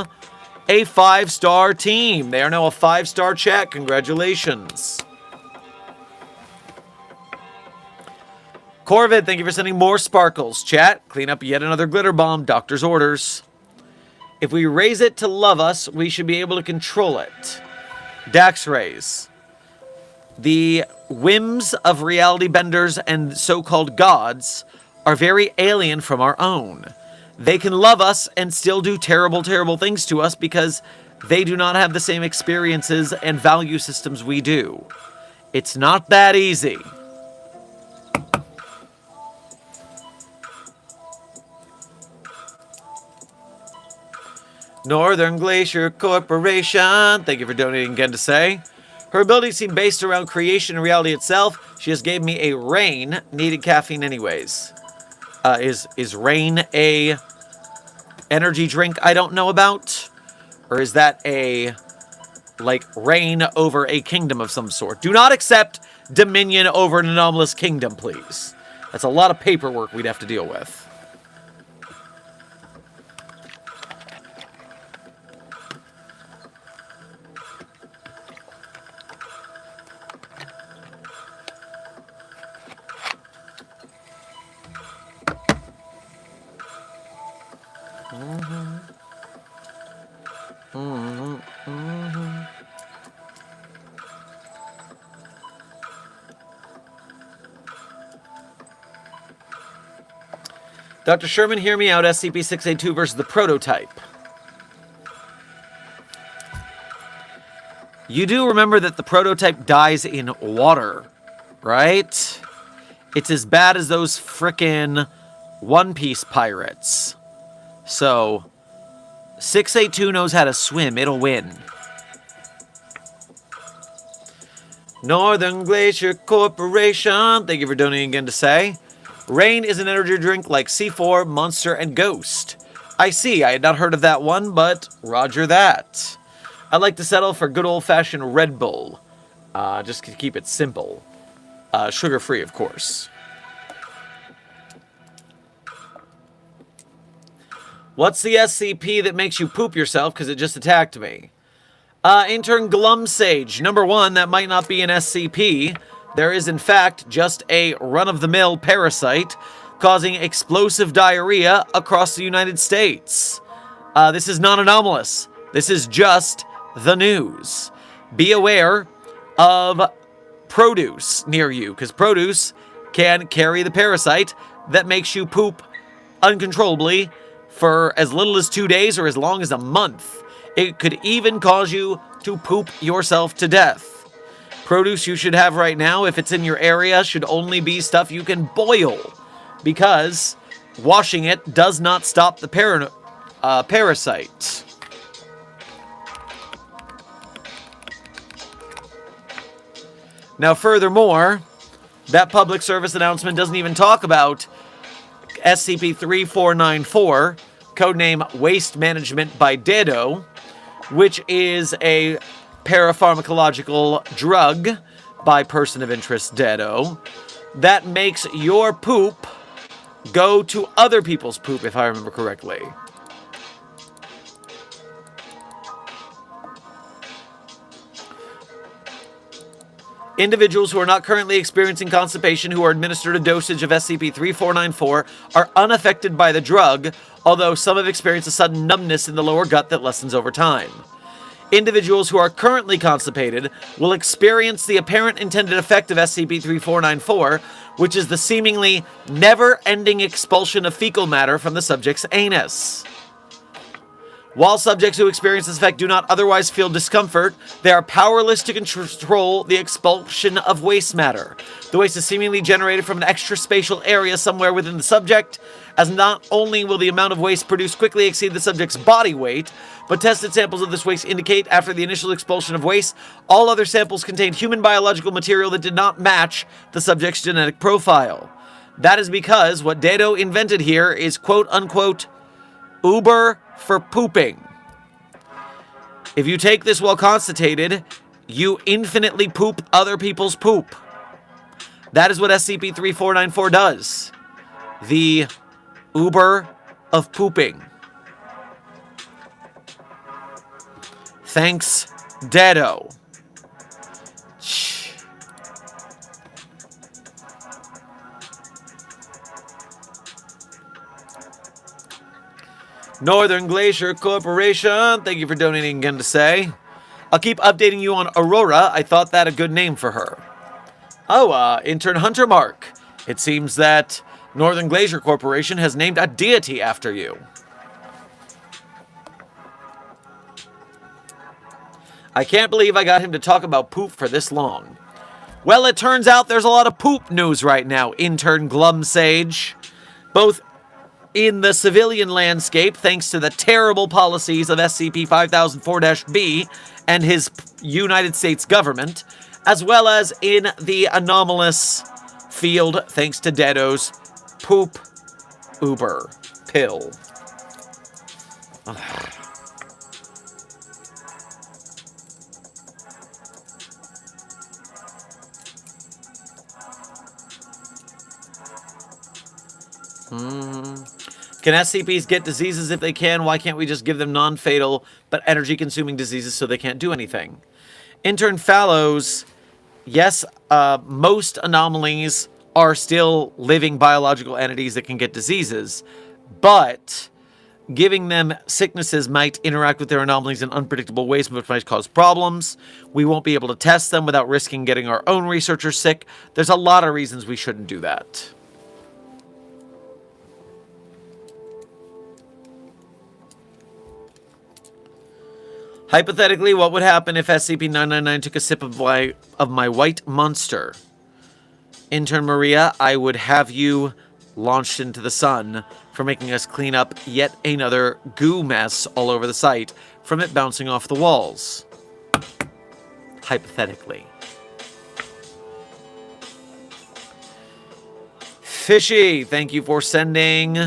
a 5-star team. They are now a 5-star chat. Congratulations. Corvid, thank you for sending more sparkles. Chat, clean up yet another glitter bomb. Doctor's orders. If we raise it to love us, we should be able to control it. Dax raise. The whims of reality benders and so-called gods are very alien from our own. They can love us and still do terrible, terrible things to us because they do not have the same experiences and value systems we do. It's not that easy. Northern Glacier Corporation, thank you for donating again to say. Her abilities seem based around creation and reality itself. She just gave me a rain. Needed caffeine anyways. Is rain a energy drink I don't know about? Or is that a, like, reign over a kingdom of some sort? Do not accept dominion over an anomalous kingdom, please. That's a lot of paperwork we'd have to deal with. Dr. Sherman, hear me out. SCP-682 versus the prototype. You do remember that the prototype dies in water, right? It's as bad as those frickin' One Piece pirates. So, 682 knows how to swim. It'll win. Northern Glacier Corporation, thank you for donating again to say. Rain is an energy drink like C4, Monster, and Ghost. I see, I had not heard of that one, but roger that. I'd like to settle for good old-fashioned Red Bull. Just to keep it simple. Sugar-free, of course. What's the SCP that makes you poop yourself because it just attacked me? Intern Glumsage. Number 1, that might not be an SCP. There is, in fact, just a run-of-the-mill parasite causing explosive diarrhea across the United States. This is not anomalous. This is just the news. Be aware of produce near you, because produce can carry the parasite that makes you poop uncontrollably for as little as 2 days or as long as a month. It could even cause you to poop yourself to death. Produce you should have right now, if it's in your area, should only be stuff you can boil, because washing it does not stop the parasite. Now, furthermore, that public service announcement doesn't even talk about SCP-3494, codename Waste Management by Dedo, which is a parapharmacological drug by person of interest Dedo that makes your poop go to other people's poop, if I remember correctly. Individuals who are not currently experiencing constipation who are administered a dosage of SCP-3494 are unaffected by the drug, although some have experienced a sudden numbness in the lower gut that lessens over time. Individuals who are currently constipated will experience the apparent intended effect of SCP-3494, which is the seemingly never-ending expulsion of fecal matter from the subject's anus. While subjects who experience this effect do not otherwise feel discomfort, they are powerless to control the expulsion of waste matter. The waste is seemingly generated from an extraspatial area somewhere within the subject, as not only will the amount of waste produced quickly exceed the subject's body weight, but tested samples of this waste indicate after the initial expulsion of waste, all other samples contained human biological material that did not match the subject's genetic profile. That is because what Dado invented here is quote-unquote Uber for pooping. If you take this well constituted, you infinitely poop other people's poop. That is what SCP-3494 does. The Uber of pooping. Thanks, Dado. Northern Glacier Corporation, thank you for donating again to say. I'll keep updating you on Aurora. I thought that a good name for her. Oh, intern Hunter Mark. It seems that Northern Glacier Corporation has named a deity after you. I can't believe I got him to talk about poop for this long. Well, it turns out there's a lot of poop news right now, intern Glumsage. Both in the civilian landscape, thanks to the terrible policies of SCP-5004-B and his United States government, as well as in the anomalous field, thanks to Dado's poop Uber pill. Ugh. Can SCPs get diseases if they can? Why can't we just give them non-fatal but energy-consuming diseases so they can't do anything? Intern Fallows, yes, most anomalies are still living biological entities that can get diseases, but giving them sicknesses might interact with their anomalies in unpredictable ways, which might cause problems. We won't be able to test them without risking getting our own researchers sick. There's a lot of reasons we shouldn't do that. Hypothetically, what would happen if SCP-999 took a sip of my white monster? Intern Maria, I would have you launched into the sun for making us clean up yet another goo mess all over the site from it bouncing off the walls. Hypothetically. Fishy, thank you for sending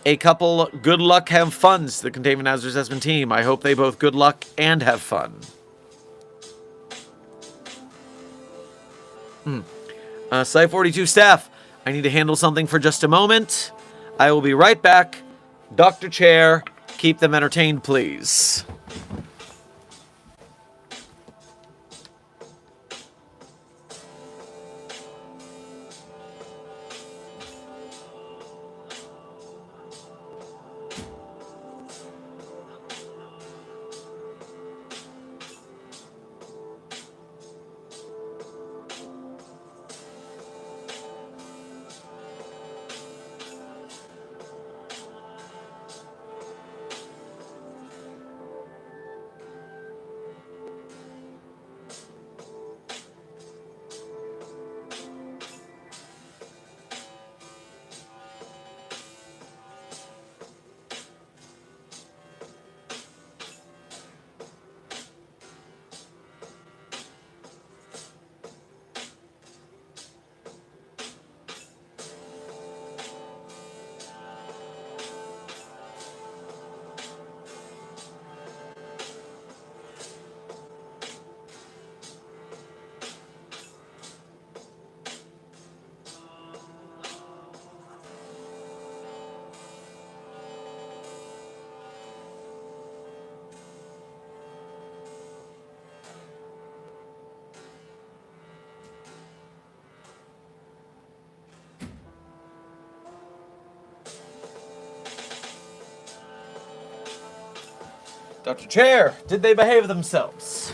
a couple good luck, have funs to the Containment Hazard Assessment team. I hope they both good luck and have fun. Site 42 staff, I need to handle something for just a moment. I will be right back. Dr. Chair, keep them entertained, please. Dr. Chair, did they behave themselves?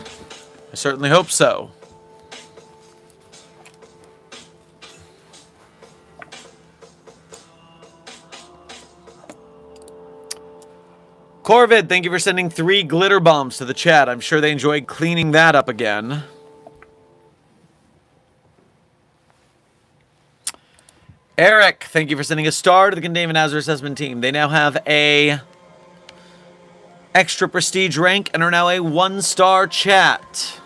I certainly hope so. Corvid, thank you for sending 3 glitter bombs to the chat. I'm sure they enjoyed cleaning that up again. Eric, thank you for sending a star to the Containment Hazard Assessment team. They now have a extra prestige rank and are now a 1-star chat.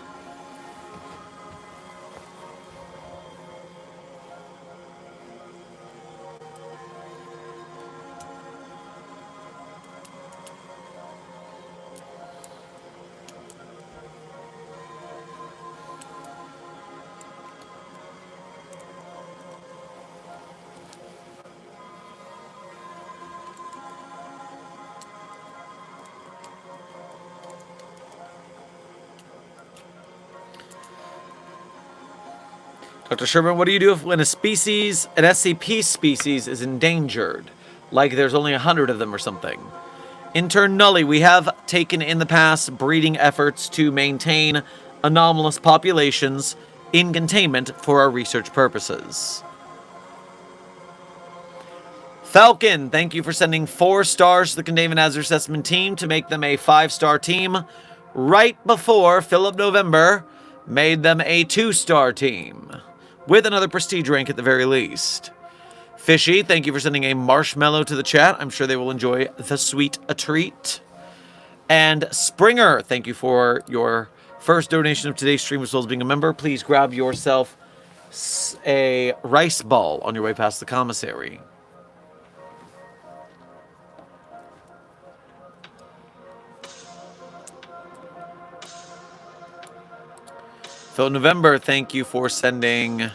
Dr. Sherman, what do you do when an SCP species is endangered? Like there's only 100 of them or something. Intern Nully, we have taken in the past breeding efforts to maintain anomalous populations in containment for our research purposes. Falcon, thank you for sending 4 stars to the Containment Hazard Assessment team to make them a 5-star team right before Philip November made them a 2-star team, with another prestige rank at the very least. Fishy, thank you for sending a marshmallow to the chat. I'm sure they will enjoy the sweet a treat. And Springer, thank you for your first donation of today's stream as well as being a member. Please grab yourself a rice ball on your way past the commissary. Phil November, thank you for sending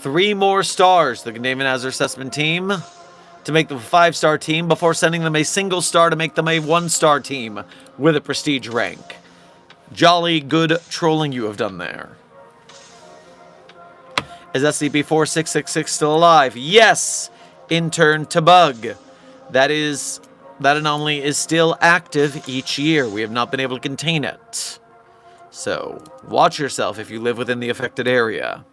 3 more stars to the Containment Hazard Assessment team to make them a 5-star team before sending them a single star to make them a 1-star team with a prestige rank. Jolly good trolling you have done there. Is SCP-4666 still alive? Yes! Intern to bug. That anomaly is still active each year. We have not been able to contain it. So, watch yourself if you live within the affected area.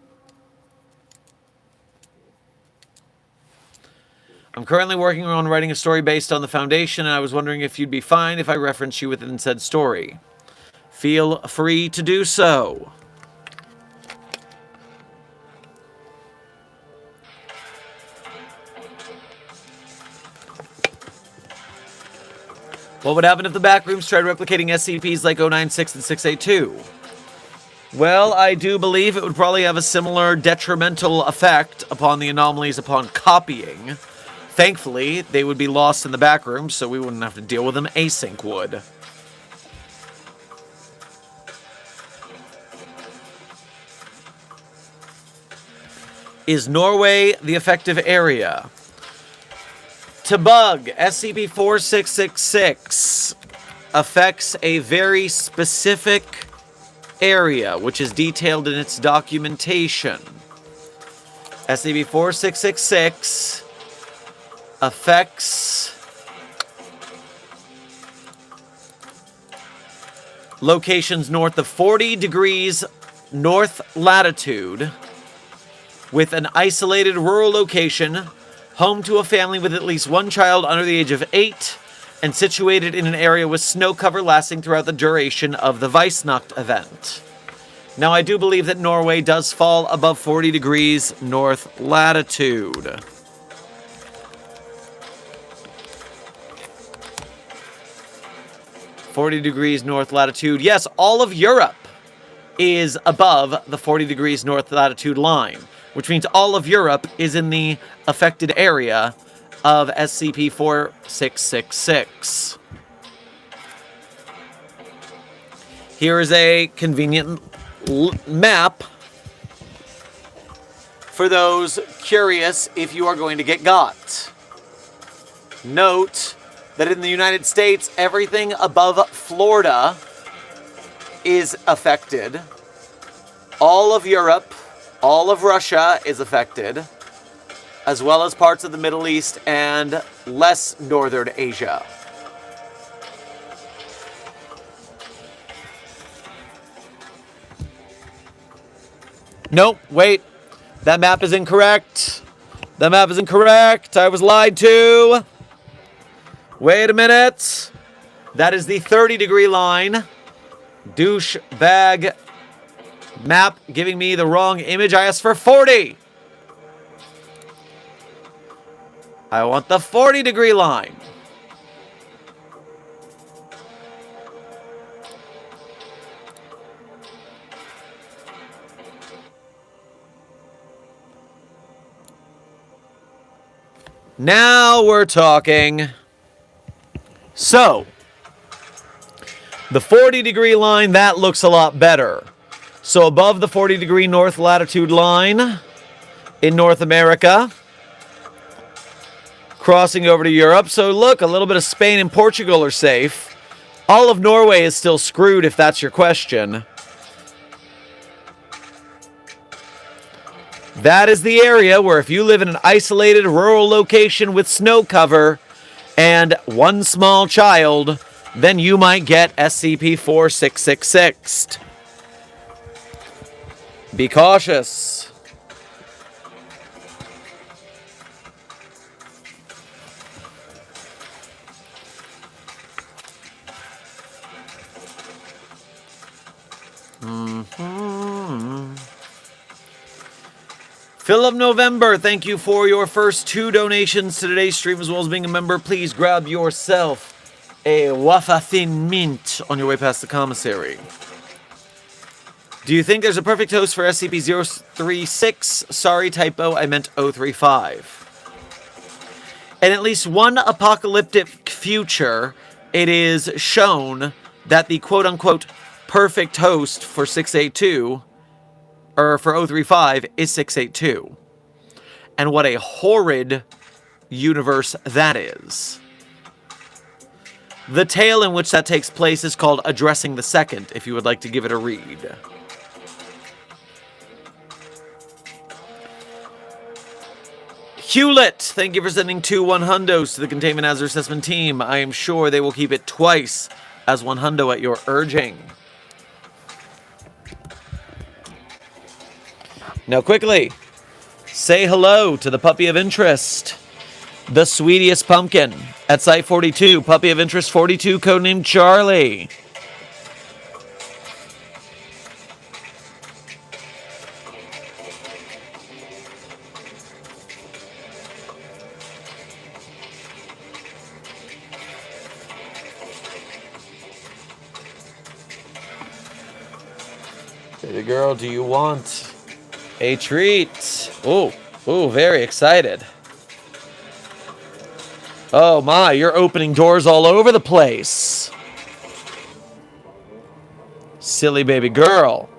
I'm currently working on writing a story based on the Foundation, and I was wondering if you'd be fine if I reference you within said story. Feel free to do so. What would happen if the backrooms tried replicating SCPs like 096 and 682? Well, I do believe it would probably have a similar detrimental effect upon the anomalies upon copying. Thankfully, they would be lost in the backrooms, so we wouldn't have to deal with them. Async would. Is Norway the effective area? To bug, SCP-4666 affects a very specific area, which is detailed in its documentation. SCP-4666 affects locations north of 40 degrees north latitude, with an isolated rural location, home to a family with at least 1 child under the age of 8, and situated in an area with snow cover lasting throughout the duration of the Weissnacht event. Now, I do believe that Norway does fall above 40 degrees north latitude. .40 degrees north latitude. Yes, all of Europe is above the 40 degrees north latitude line, which means all of Europe is in the affected area of SCP-4666. Here is a convenient map for those curious if you are going to get got. Note that in the United States, everything above Florida is affected. All of Europe, all of Russia is affected, as well as parts of the Middle East and less northern Asia. Nope, wait. That map is incorrect. That map is incorrect. I was lied to. Wait a minute. That is the 30-degree line. Douchebag map giving me the wrong image. I asked for 40. I want the 40-degree line. Now we're talking. So, the 40-degree line, that looks a lot better. So above the 40-degree north latitude line in North America, crossing over to Europe. So look, a little bit of Spain and Portugal are safe. All of Norway is still screwed, if that's your question. That is the area where if you live in an isolated rural location with snow cover and one small child, then you might get SCP-4666. Be cautious. Philip November, thank you for your first 2 donations to today's stream, as well as being a member. Please grab yourself a wafa thin mint on your way past the commissary. Do you think there's a perfect host for SCP-036? Sorry, typo, I meant 035. In at least one apocalyptic future, it is shown that the quote-unquote perfect host for 682, or for 035, is 682. And what a horrid universe that is. The tale in which that takes place is called Addressing the Second, if you would like to give it a read. Hewlett, thank you for sending 2 100s to the Containment Hazard Assessment Team. I am sure they will keep it twice as 100 at your urging. Now quickly, say hello to the puppy of interest, the sweetest pumpkin at Site 42, puppy of interest 42, codenamed Charlie. Baby girl, do you want a treat? Ooh, very excited. Oh my, you're opening doors all over the place. Silly baby girl.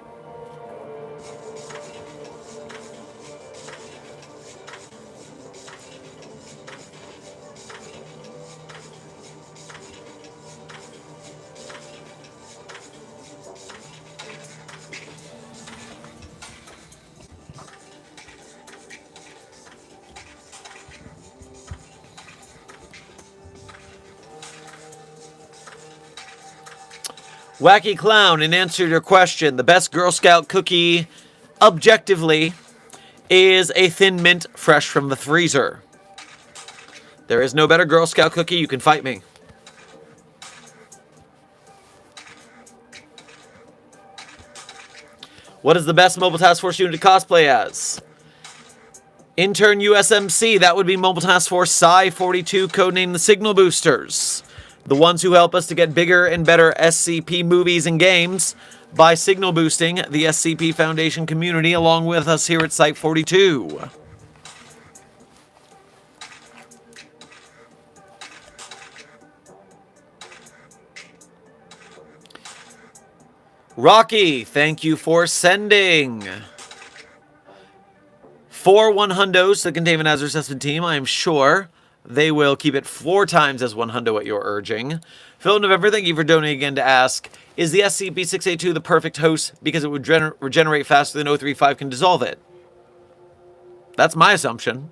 Wacky Clown, in answer to your question, the best Girl Scout cookie, objectively, is a Thin Mint fresh from the freezer. There is no better Girl Scout cookie. You can fight me. What is the best Mobile Task Force unit to cosplay as? Intern USMC, that would be Mobile Task Force Psi 42, codenamed the Signal Boosters. The ones who help us to get bigger and better SCP movies and games by signal boosting the SCP Foundation community along with us here at Site 42. Rocky, thank you for sending 4 100s to the Containment Hazard Assessment Team. I am sure they will keep it 4 times as 100 at your urging. Phil November, thank you for donating again to ask, is the SCP-682 the perfect host because it would regenerate faster than 035 can dissolve it? That's my assumption.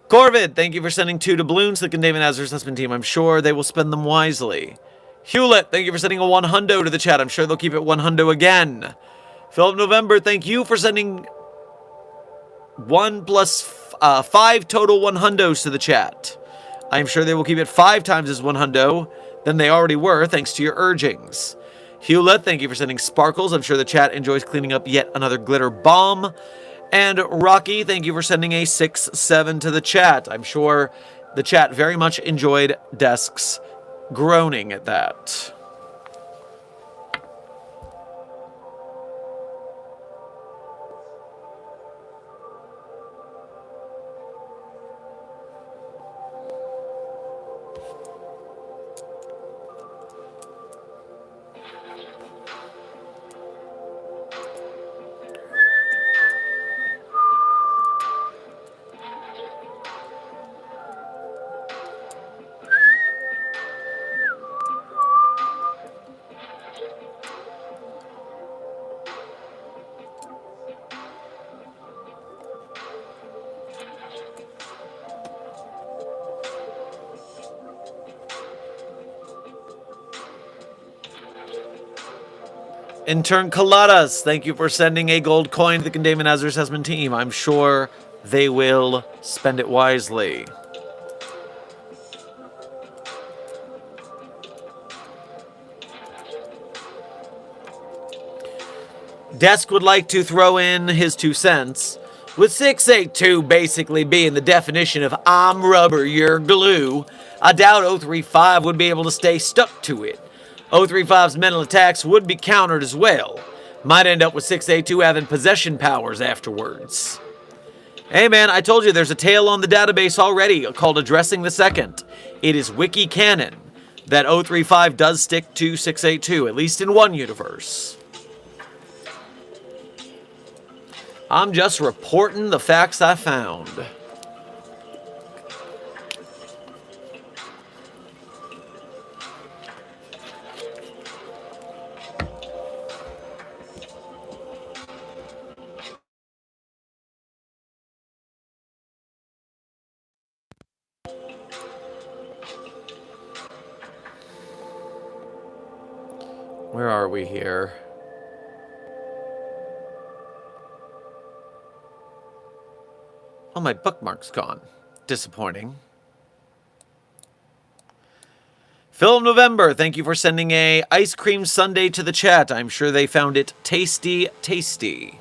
Corvid, thank you for sending 2 doubloons to the Containment Hazard Assessment Team. I'm sure they will spend them wisely. Hewlett, thank you for sending a 100 to the chat. I'm sure they'll keep it 100 again. Philip November, thank you for sending 1 plus 5 total 100s to the chat. I'm sure they will keep it 5 times as 100 than they already were, thanks to your urgings. Hewlett, thank you for sending sparkles. I'm sure the chat enjoys cleaning up yet another glitter bomb. And Rocky, thank you for sending a 6-7 to the chat. I'm sure the chat very much enjoyed Desk's groaning at that. Intern Coladas, thank you for sending a gold coin to the Containment Hazard Assessment team. I'm sure they will spend it wisely. Desk would like to throw in his 2 cents, with 682 basically being the definition of I'm rubber, you're glue. I doubt 035 would be able to stay stuck to it. 035's mental attacks would be countered as well. Might end up with 682 having possession powers afterwards. Hey man, I told you there's a tale on the database already called Addressing the Second. It is wiki canon that 035 does stick to 682, at least in one universe. I'm just reporting the facts I found. Where are we here? Oh, my bookmark's gone. Disappointing. Film November, thank you for sending a ice cream sundae to the chat. I'm sure they found it tasty, tasty.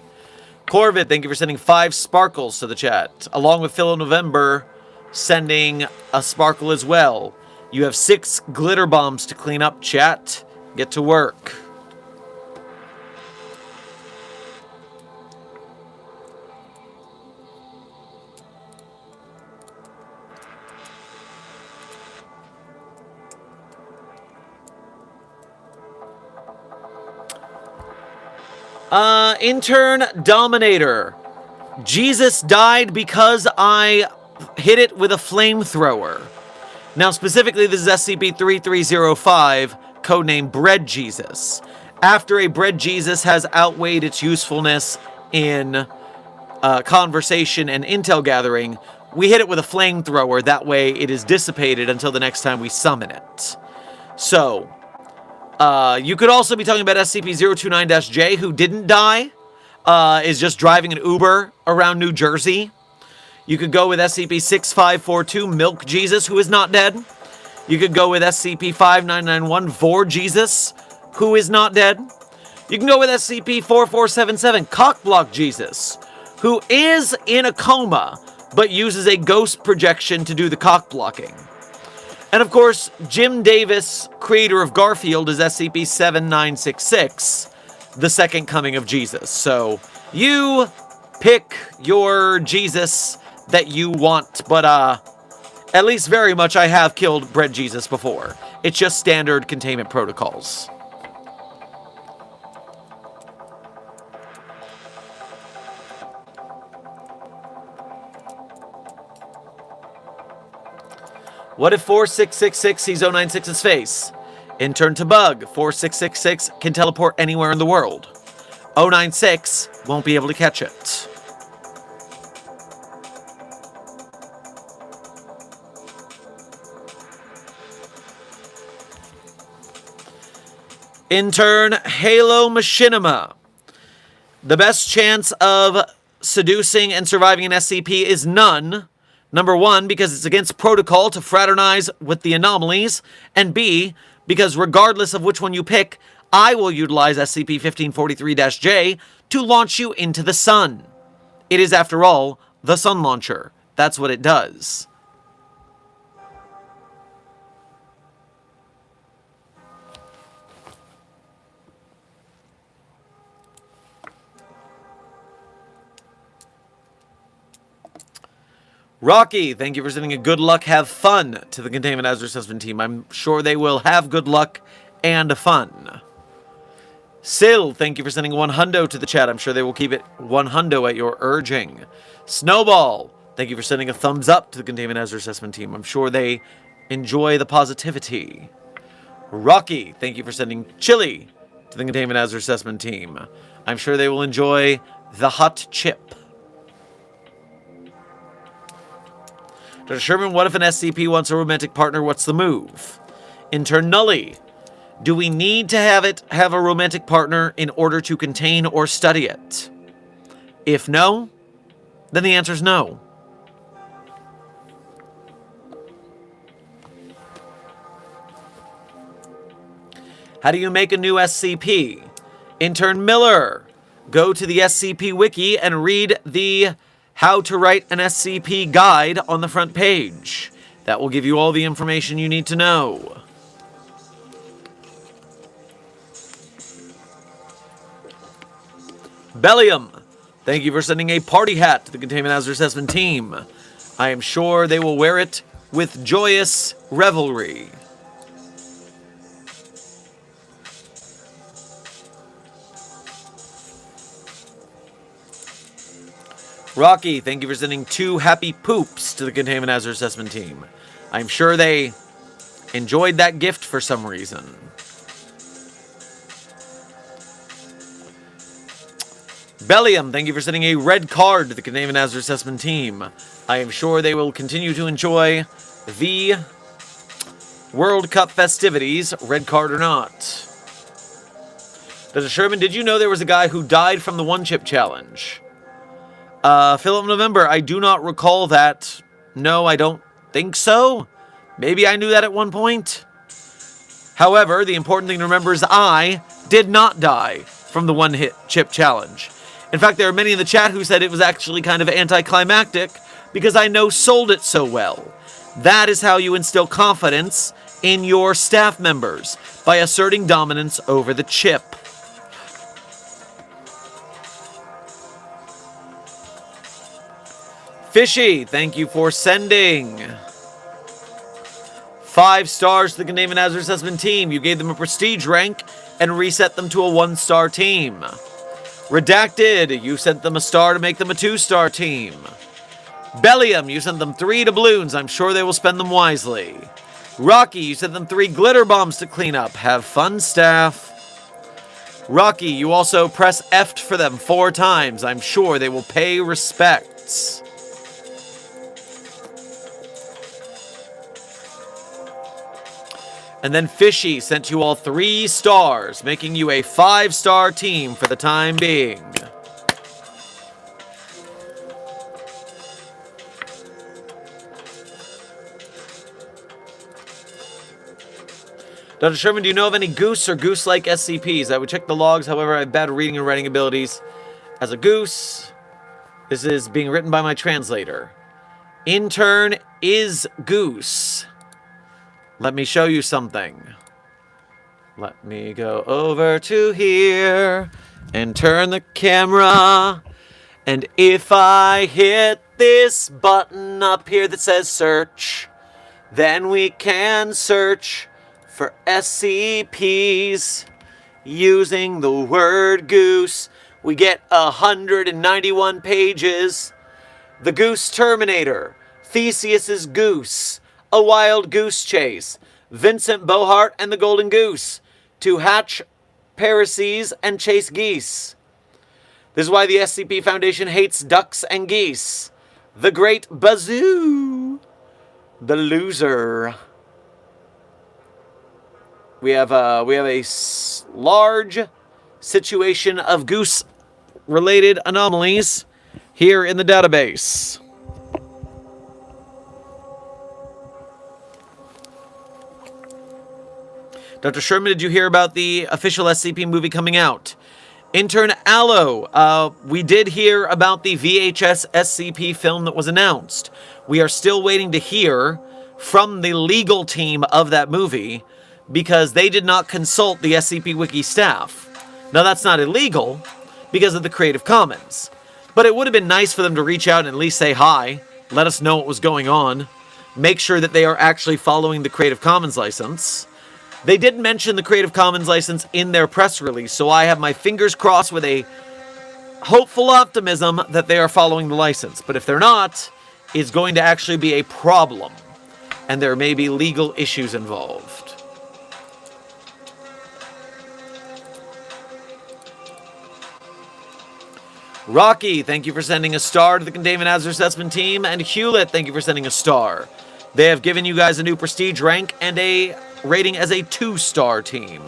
Corvid, thank you for sending 5 sparkles to the chat. Along with Film November sending a sparkle as well. You have 6 glitter bombs to clean up, chat. Get to work. Intern Dominator. Jesus died because I hit it with a flamethrower. Now, specifically, this is SCP-3305, codename Bread Jesus. After a Bread Jesus has outweighed its usefulness in conversation and intel gathering, we hit it with a flamethrower. That way, it is dissipated until the next time we summon it. So, you could also be talking about SCP-029-J, who didn't die, is just driving an Uber around New Jersey. You could go with SCP-6542, Milk Jesus, who is not dead. You could go with SCP-5991, Vor Jesus, who is not dead. You can go with SCP-4477, Cockblock Jesus, who is in a coma, but uses a ghost projection to do the cock blocking. And of course, Jim Davis, creator of Garfield, is SCP-7966, the second coming of Jesus. So, you pick your Jesus that you want, but at least very much I have killed Bread Jesus before. It's just standard containment protocols. What if 4666 sees 096's face? Intern to bug. 4666 can teleport anywhere in the world. 096 won't be able to catch it. Intern Halo Machinima. The best chance of seducing and surviving an SCP is none. Number 1, because it's against protocol to fraternize with the anomalies, and B, because regardless of which one you pick, I will utilize SCP-1543-J to launch you into the sun. It is, after all, the sun launcher. That's what it does. Rocky, thank you for sending a good luck, have fun to the Containment Hazard Assessment team. I'm sure they will have good luck and fun. Sil, thank you for sending 100 to the chat. I'm sure they will keep it 100 at your urging. Snowball, thank you for sending a thumbs up to the Containment Hazard Assessment team. I'm sure they enjoy the positivity. Rocky, thank you for sending chili to the Containment Hazard Assessment team. I'm sure they will enjoy the hot chip. Dr. Sherman, what if an SCP wants a romantic partner? What's the move? Intern Nully. Do we need to have a romantic partner in order to contain or study it? If no, then the answer is no. How do you make a new SCP? Intern Miller, go to the SCP Wiki and read the How to Write an SCP guide on the front page. That will give you all the information you need to know. Bellium, thank you for sending a party hat to the Containment Hazard Assessment team. I am sure they will wear it with joyous revelry. Rocky, thank you for sending 2 happy poops to the Containment Hazard Assessment team. I'm sure they enjoyed that gift for some reason. Bellium, thank you for sending a red card to the Containment Hazard Assessment team. I am sure they will continue to enjoy the World Cup festivities, red card or not. Dr. Sherman, did you know there was a guy who died from the one-chip challenge? Philip November, I do not recall that. No, I don't think so. Maybe I knew that at one point. However, the important thing to remember is I did not die from the one-chip challenge. In fact, there are many in the chat who said it was actually kind of anticlimactic because I no-sold it so well. That is how you instill confidence in your staff members, by asserting dominance over the chip. Fishy, thank you for sending 5 stars to the Containment Hazard Assessment team. You gave them a prestige rank and reset them to a 1-star team. Redacted, you sent them a star to make them a 2-star team. Bellium, you sent them 3 doubloons. I'm sure they will spend them wisely. Rocky, you sent them 3 glitter bombs to clean up. Have fun, staff. Rocky, you also press F'd for them 4 times. I'm sure they will pay respects. And then Fishy sent you all 3 stars, making you a 5-star team for the time being. Dr. Sherman, do you know of any goose or goose-like SCPs? I would check the logs, however, I have bad reading and writing abilities. As a goose, this is being written by my translator. Intern is goose. Let me show you something. Let me go over to here and turn the camera. And if I hit this button up here that says search, then we can search for SCPs using the word goose. We get 191 pages. The Goose Terminator, Theseus's Goose, A Wild Goose Chase, Vincent Bohart and the Golden Goose, To Hatch Parasies and Chase Geese. This is why the SCP Foundation hates ducks and geese. The Great Bazoo. The Loser. We have a large situation of goose-related anomalies here in the database. Dr. Sherman, did you hear about the official SCP movie coming out? Intern Allo, we did hear about the VHS SCP film that was announced. We are still waiting to hear from the legal team of that movie because they did not consult the SCP Wiki staff. Now, that's not illegal because of the Creative Commons, but it would have been nice for them to reach out and at least say hi, let us know what was going on, make sure that they are actually following the Creative Commons license. They did mention the Creative Commons license in their press release, so I have my fingers crossed with a hopeful optimism that they are following the license. But if they're not, it's going to actually be a problem, and there may be legal issues involved. Rocky, thank you for sending a star to the Containment Hazard Assessment team, and Hewlett, thank you for sending a star. They have given you guys a new prestige rank and a rating as a 2-star team.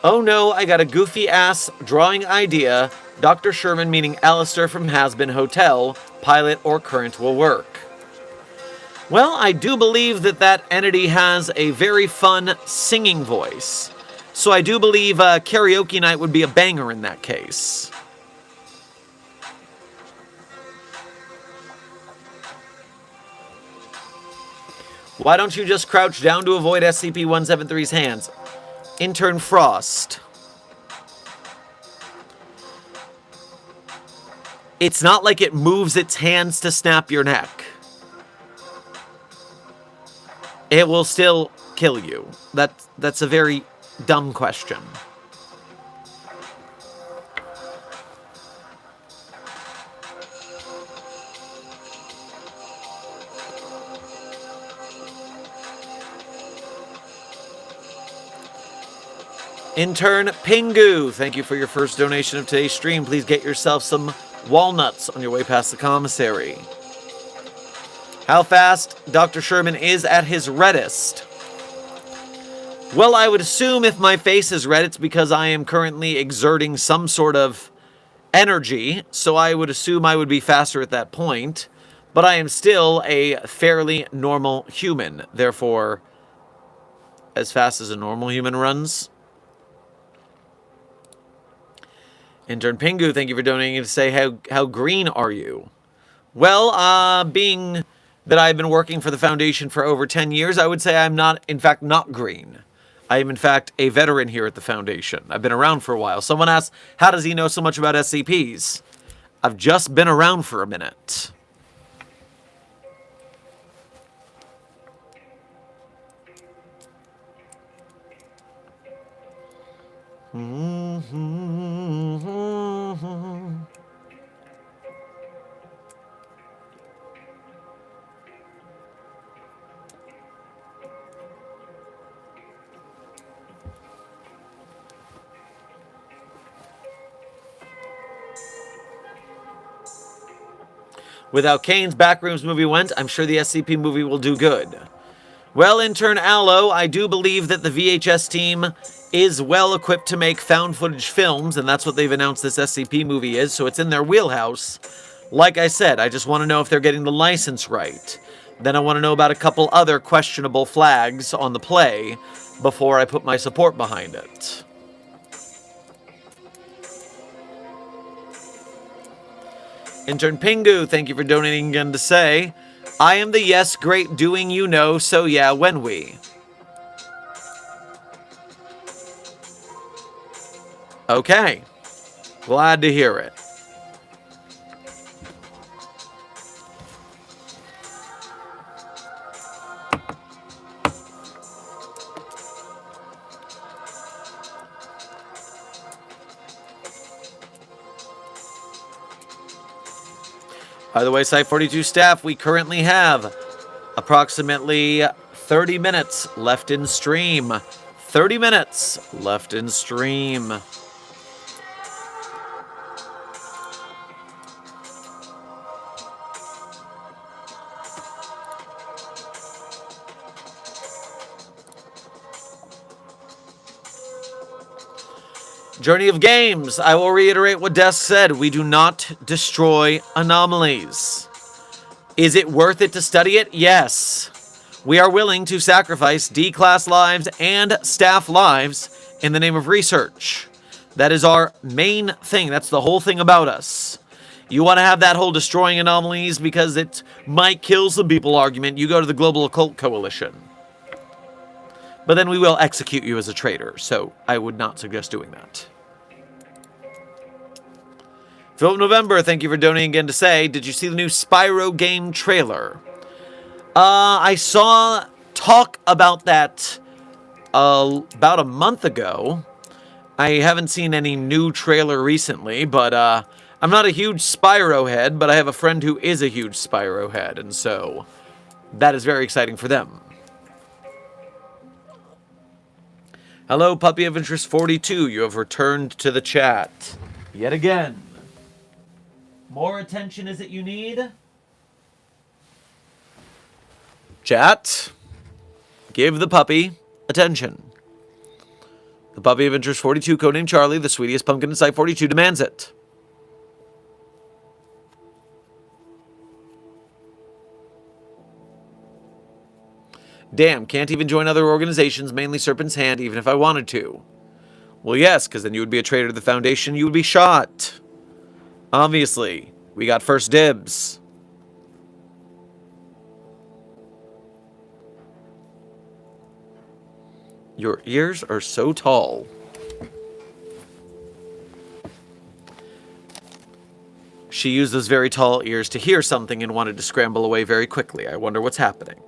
Oh no, I got a goofy-ass drawing idea. Dr. Sherman meaning Alistair from Has-Been Hotel. Pilot or current will work. Well, I do believe that that entity has a very fun singing voice. So I do believe karaoke night would be a banger in that case. Why don't you just crouch down to avoid SCP-173's hands? Intern Frost. It's not like it moves its hands to snap your neck. It will still kill you. That's a very dumb question. Intern Pingu, thank you for your first donation of today's stream. Please get yourself some walnuts on your way past the commissary. How fast Dr. Sherman is at his reddest? Well, I would assume if my face is red, it's because I am currently exerting some sort of energy, so I would assume I would be faster at that point, but I am still a fairly normal human, therefore, as fast as a normal human runs. Intern Pingu, thank you for donating to say, how green are you? Well, being that I've been working for the Foundation for over 10 years, I would say I'm not, in fact, not green. I am, in fact, a veteran here at the Foundation. I've been around for a while. Someone asked, how does he know so much about SCPs? I've just been around for a minute. With how Kane's Backrooms movie went, I'm sure the SCP movie will do good. Well, Intern Allo, I do believe that the VHS team is well equipped to make found footage films, and that's what they've announced this SCP movie is, so it's in their wheelhouse. Like I said, I just want to know if they're getting the license right. Then I want to know about a couple other questionable flags on the play before I put my support behind it. Intern Pingu, thank you for donating again to say, I am the yes, great doing you know, so yeah, when we. Okay. Glad to hear it. By the way, Site42 staff, we currently have approximately 30 minutes left in stream. 30 minutes left in stream. Journey of Games, I will reiterate what Desk said. We do not destroy anomalies. Is it worth it to study it? Yes. We are willing to sacrifice D-class lives and staff lives in the name of research. That is our main thing. That's the whole thing about us. You want to have that whole destroying anomalies because it might kill some people argument, you go to the Global Occult Coalition. But then we will execute you as a traitor, so I would not suggest doing that. Philip November, thank you for donating again to say, did you see the new Spyro game trailer? I saw talk about that about a month ago. I haven't seen any new trailer recently, but I'm not a huge Spyro head, but I have a friend who is a huge Spyro head, and so that is very exciting for them. Hello, Puppy of Interest 42. You have returned to the chat yet again. More attention is it you need? Chat, give the puppy attention. The Puppy of Interest 42, codename Charlie, the sweetest pumpkin in Site 42, demands it. Damn, can't even join other organizations, mainly Serpent's Hand, even if I wanted to. Well, yes, because then you would be a traitor to the Foundation, you would be shot. Obviously, we got first dibs. Your ears are so tall. She used those very tall ears to hear something and wanted to scramble away very quickly. I wonder what's happening.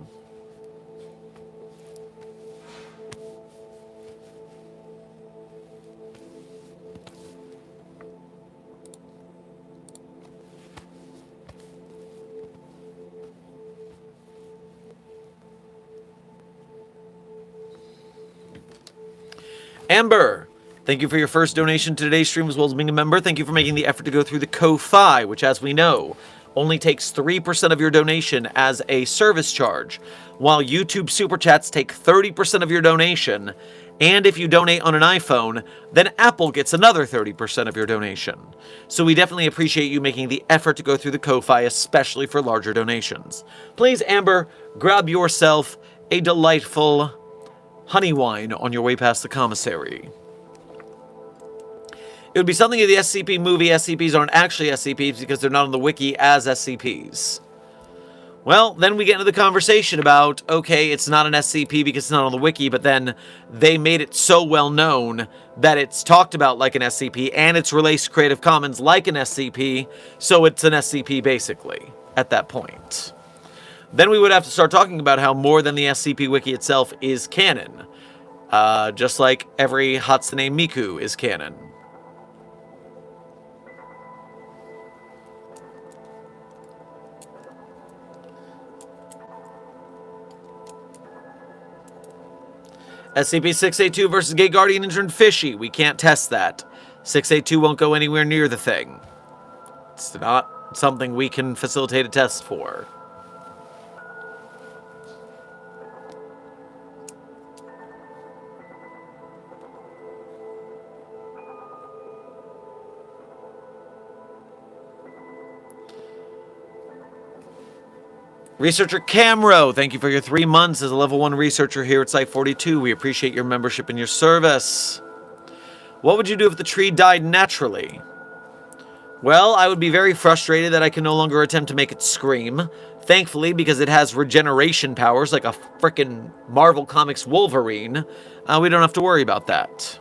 Amber, thank you for your first donation to today's stream as well as being a member. Thank you for making the effort to go through the Ko-Fi, which, as we know, only takes 3% of your donation as a service charge, while YouTube Super Chats take 30% of your donation, and if you donate on an iPhone, then Apple gets another 30% of your donation. So we definitely appreciate you making the effort to go through the Ko-Fi, especially for larger donations. Please, Amber, grab yourself a delightful honey wine on your way past the commissary. It would be something of the SCP movie. SCPs aren't actually SCPs because they're not on the wiki as SCPs. Well, then we get into the conversation about, okay, it's not an SCP because it's not on the wiki, but then they made it so well known that it's talked about like an SCP, and it's released Creative Commons like an SCP, so it's an SCP basically, at that point. Then we would have to start talking about how more than the SCP Wiki itself is canon. Just like every Hatsune Miku is canon. SCP-682 versus Gay Guardian Intern Fishy. We can't test that. 682 won't go anywhere near the thing. It's not something we can facilitate a test for. Researcher Camro, thank you for your 3 months as a level 1 researcher here at Site 42. We appreciate your membership and your service. What would you do if the tree died naturally? Well, I would be very frustrated that I can no longer attempt to make it scream. Thankfully, because it has regeneration powers like a frickin' Marvel Comics Wolverine, we don't have to worry about that.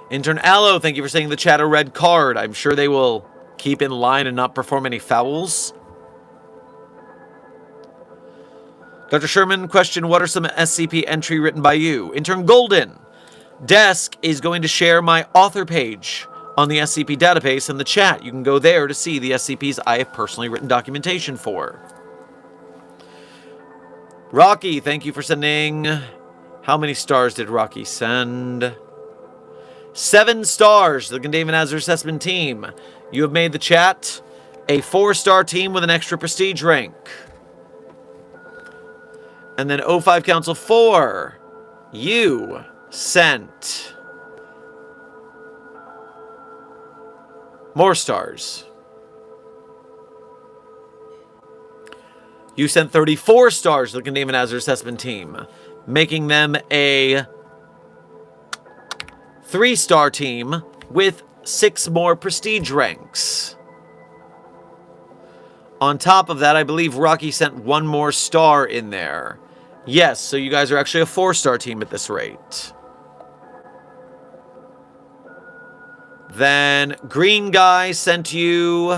Intern Allo, thank you for saying the chat a red card. I'm sure they will keep in line and not perform any fouls. Dr. Sherman, question, what are some SCP entry written by you? Intern Golden, Desk is going to share my author page on the SCP database in the chat. You can go there to see the SCPs I have personally written documentation for. Rocky, thank you for sending... How many stars did Rocky send? 7 stars, the Gundam Hazard Assessment Team. You have made the chat a 4-star team with an extra prestige rank. And then O5 Council 4, you sent more stars. You sent 34 stars to the Gundam Hazard Assessment Team, making them a 3-star team with 6 more prestige ranks. On top of that, I believe Rocky sent 1 more star in there. Yes, so you guys are actually a 4-star team at this rate. Then Green Guy sent you...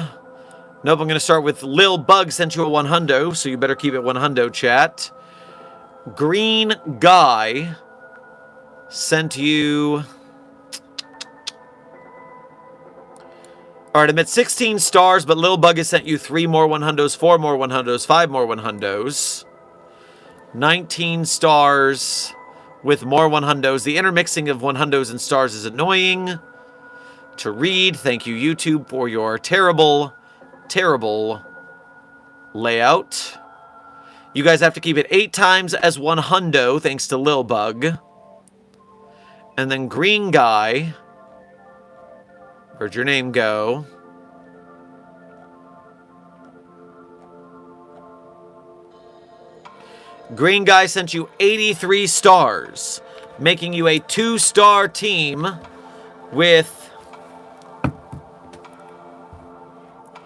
Nope, I'm going to start with Lil Bug sent you a 100, so you better keep it 100, chat. Green Guy sent you... Alright, I'm at 16 stars, but Lil Bug has sent you 3 more 100s, 4 more 100s, 5 more 100s. 19 stars with more 100s. The intermixing of 100s and stars is annoying to read. Thank you, YouTube, for your terrible, terrible layout. You guys have to keep it 8 times as 100, thanks to Lil Bug. And then Green Guy. Where'd your name go? Green Guy sent you 83 stars, making you a 2-star team with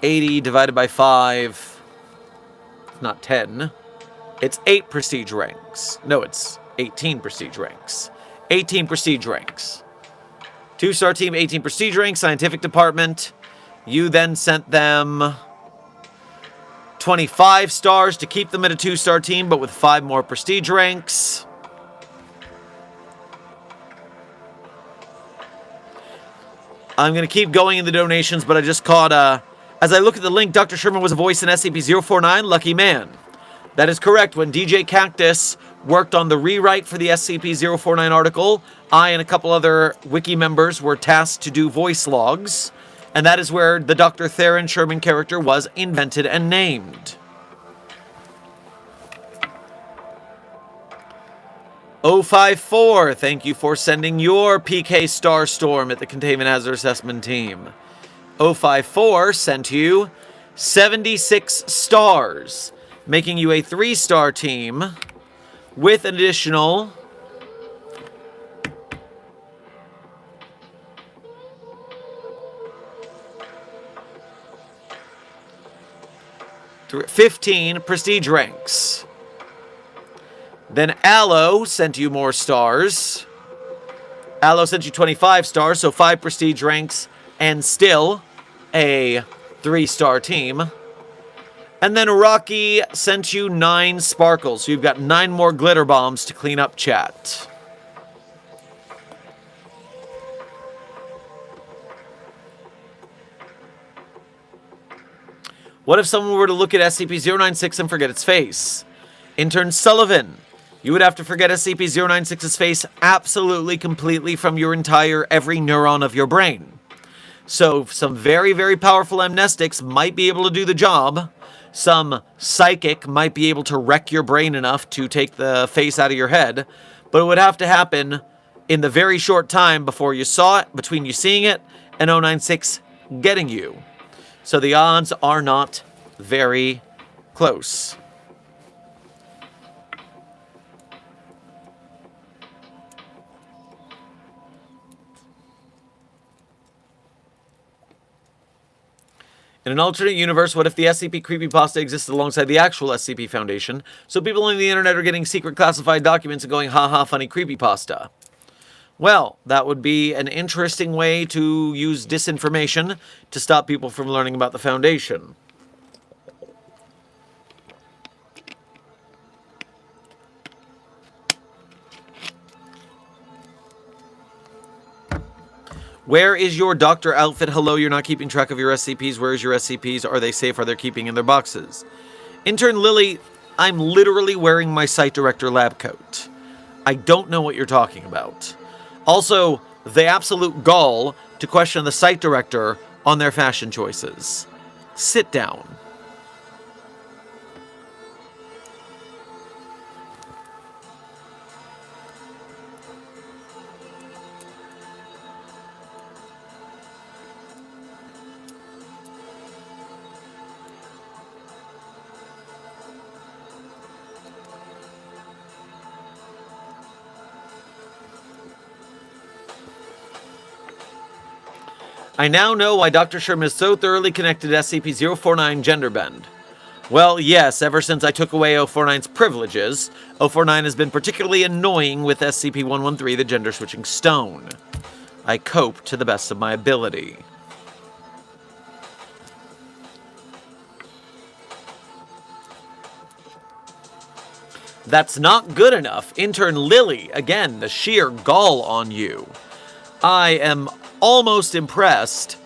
80 divided by 5. It's not 10. It's 8 prestige ranks. No, it's 18 prestige ranks. 18 prestige ranks. 2-star team, 18 prestige ranks, scientific department. You then sent them 25 stars to keep them at a 2-star team, but with 5 more prestige ranks. I'm going to keep going in the donations, but I just caught, as I look at the link, Dr. Sherman was a voice in SCP-049, Lucky Man. That is correct. When DJ Cactus worked on the rewrite for the SCP-049 article, I and a couple other wiki members were tasked to do voice logs, and that is where the Dr. Theron Sherman character was invented and named. O54, thank you for sending your PK Starstorm at the Containment Hazard Assessment Team. O54 sent you 76 stars, making you a 3-star team with an additional 15 prestige ranks. Then Aloe sent you more stars. Aloe sent you 25 stars, so 5 prestige ranks and still a 3-star team. And then Rocky sent you 9 sparkles, so you've got 9 more glitter bombs to clean up chat. What if someone were to look at SCP-096 and forget its face? Intern Sullivan, you would have to forget SCP-096's face absolutely, completely from your entire, every neuron of your brain. So some very, very powerful amnestics might be able to do the job. Some psychic might be able to wreck your brain enough to take the face out of your head. But it would have to happen in the very short time before you saw it, between you seeing it and 096 getting you. So the odds are not very close. In an alternate universe, what if the SCP Creepypasta existed alongside the actual SCP Foundation, so people on the internet are getting secret classified documents and going, haha, funny creepypasta? Well, that would be an interesting way to use disinformation to stop people from learning about the Foundation. Where is your doctor outfit? Hello, you're not keeping track of your SCPs. Where is your SCPs? Are they safe? Are they keeping in their boxes? Intern Lily, I'm literally wearing my site director lab coat. I don't know what you're talking about. Also, the absolute gall to question the site director on their fashion choices. Sit down. I now know why Dr. Sherman is so thoroughly connected to SCP-049 Genderbend. Well, yes, ever since I took away 049's privileges, 049 has been particularly annoying with SCP-113, the gender-switching stone. I cope to the best of my ability. That's not good enough. Intern Lily, again, the sheer gall on you. I am almost impressed,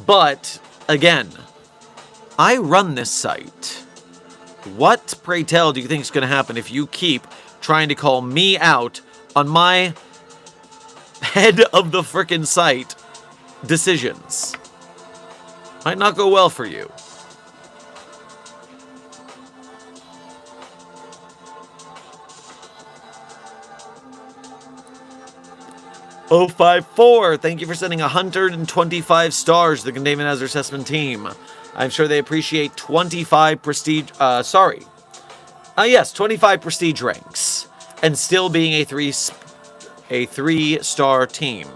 but again, I run this site. What, pray tell, do you think is going to happen if you keep trying to call me out on my head of the frickin' site decisions? Might not go well for you. Oh54, thank you for sending 125 stars to the Containment Hazard Assessment team. I'm sure they appreciate 25 prestige, yes, 25 prestige ranks, and still being a three-star team.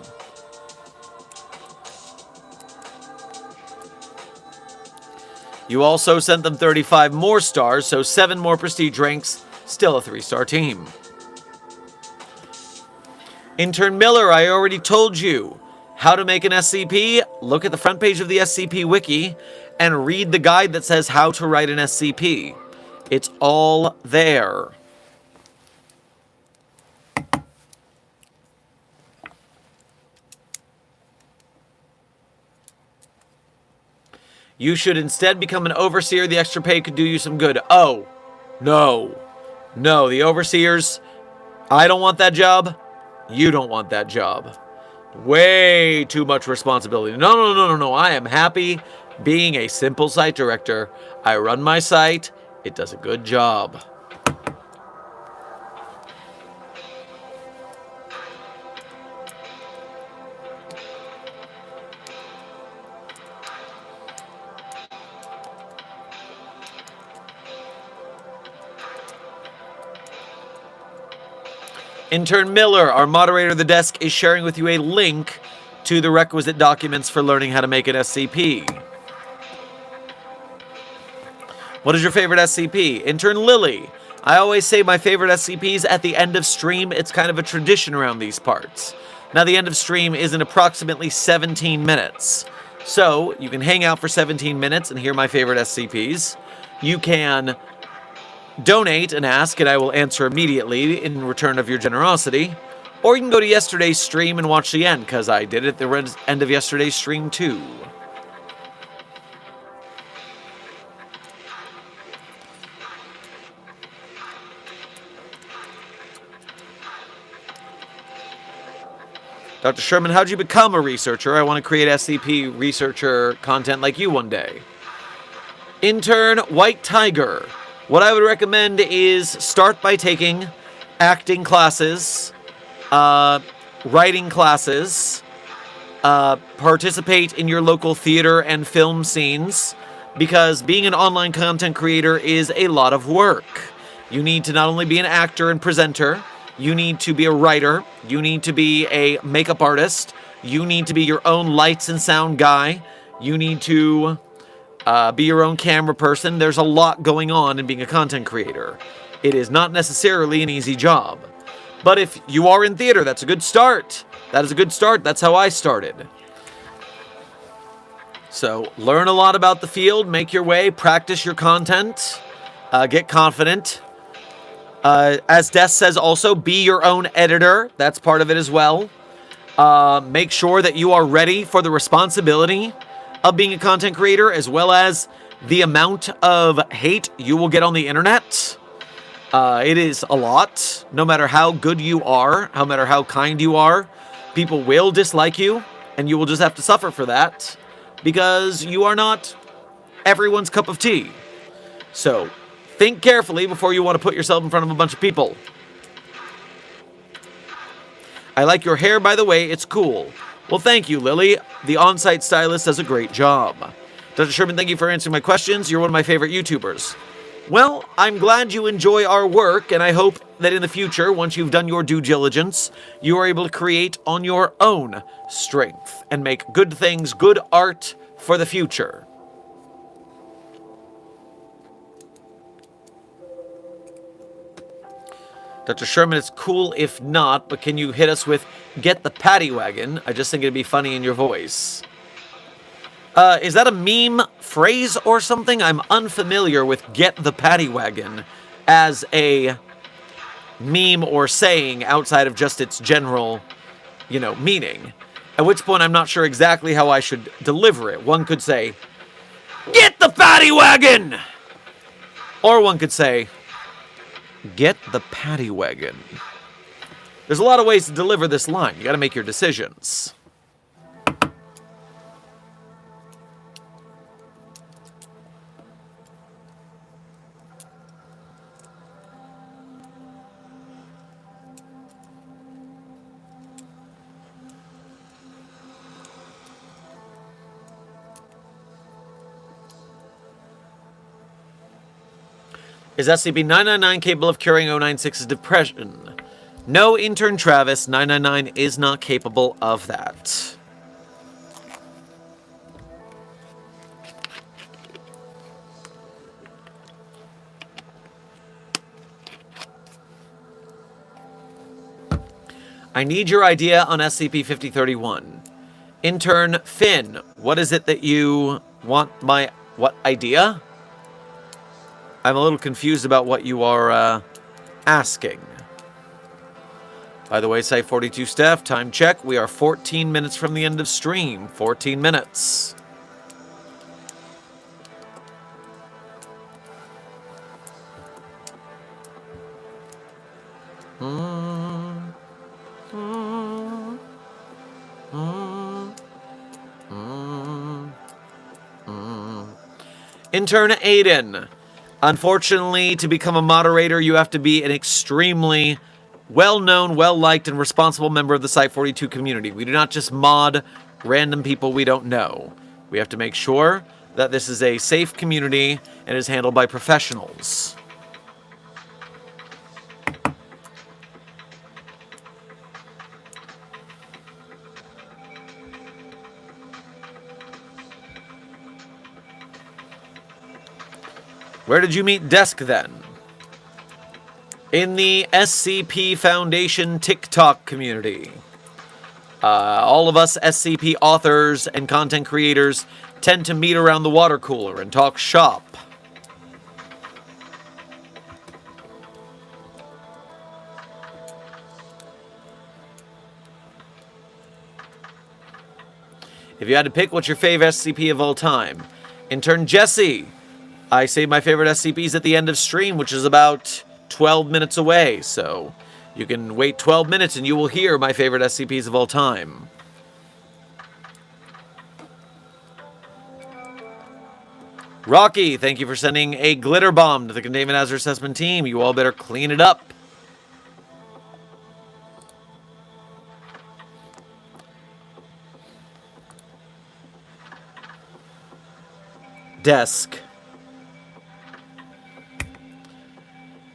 You also sent them 35 more stars, so 7 more prestige ranks, still a 3-star team. Intern Miller, I already told you how to make an SCP. Look at the front page of the SCP Wiki and read the guide that says how to write an SCP. It's all there. You should instead become an overseer. The extra pay could do you some good. Oh, no. No, the overseers, I don't want that job. You don't want that job. Way too much responsibility. No. I am happy being a simple site director. I run my site. It does a good job. Intern Miller, our moderator of the desk, is sharing with you a link to the requisite documents for learning how to make an SCP. What is your favorite SCP? Intern Lily, I always say my favorite SCPs at the end of stream. It's kind of a tradition around these parts. Now, the end of stream is in approximately 17 minutes. So, you can hang out for 17 minutes and hear my favorite SCPs. You can donate and ask, and I will answer immediately in return of your generosity. Or you can go to yesterday's stream and watch the end, because I did it at the end of yesterday's stream too. Dr. Sherman, how'd you become a researcher? I want to create SCP researcher content like you one day. Intern White Tiger. What I would recommend is start by taking acting classes, writing classes, participate in your local theater and film scenes, because being an online content creator is a lot of work. You need to not only be an actor and presenter, you need to be a writer, you need to be a makeup artist, you need to be your own lights and sound guy, you need to be your own camera person. There's a lot going on in being a content creator. It is not necessarily an easy job. But if you are in theater, that's a good start. That is a good start. That's how I started. So learn a lot about the field, make your way, practice your content, get confident. As Des says also, be your own editor. That's part of it as well. Make sure that you are ready for the responsibility of being a content creator, as well as the amount of hate you will get on the internet. It is a lot. No matter how good you are, no matter how kind you are, people will dislike you, and you will just have to suffer for that, because you are not everyone's cup of tea. So, think carefully before you want to put yourself in front of a bunch of people. I like your hair, by the way. It's cool. Well, thank you, Lily. The on-site stylist does a great job. Dr. Sherman, thank you for answering my questions. You're one of my favorite YouTubers. Well, I'm glad you enjoy our work, and I hope that in the future, once you've done your due diligence, you are able to create on your own strength and make good things, good art for the future. Dr. Sherman, it's cool if not, but can you hit us with "Get the Paddy Wagon"? I just think it'd be funny in your voice. Is that a meme phrase or something? I'm unfamiliar with "Get the Paddy Wagon" as a meme or saying outside of just its general, meaning. At which point I'm not sure exactly how I should deliver it. One could say, Get the paddy wagon! Or one could say, get the paddy wagon. There's a lot of ways to deliver this line. You gotta make your decisions. Is SCP-999 capable of curing 096's depression? No, intern Travis, 999 is not capable of that. I need your idea on SCP-5031. Intern Finn, what is it that you want my... what idea? I'm a little confused about what you are asking. By the way, Site42 staff, time check. We are 14 minutes from the end of stream. 14 minutes. Intern Aiden. Unfortunately, to become a moderator, you have to be an extremely well-known, well-liked, and responsible member of the Site42 community. We do not just mod random people we don't know. We have to make sure that this is a safe community and is handled by professionals. Where did you meet Desk, then? In the SCP Foundation TikTok community. All of us SCP authors and content creators tend to meet around the water cooler and talk shop. If you had to pick, what's your favorite SCP of all time? Intern Jesse. I say my favorite SCP is at the end of stream, which is about 12 minutes away, so you can wait 12 minutes and you will hear my favorite SCPs of all time. Rocky, thank you for sending a glitter bomb to the Containment Hazard Assessment team. You all better clean it up. Desk.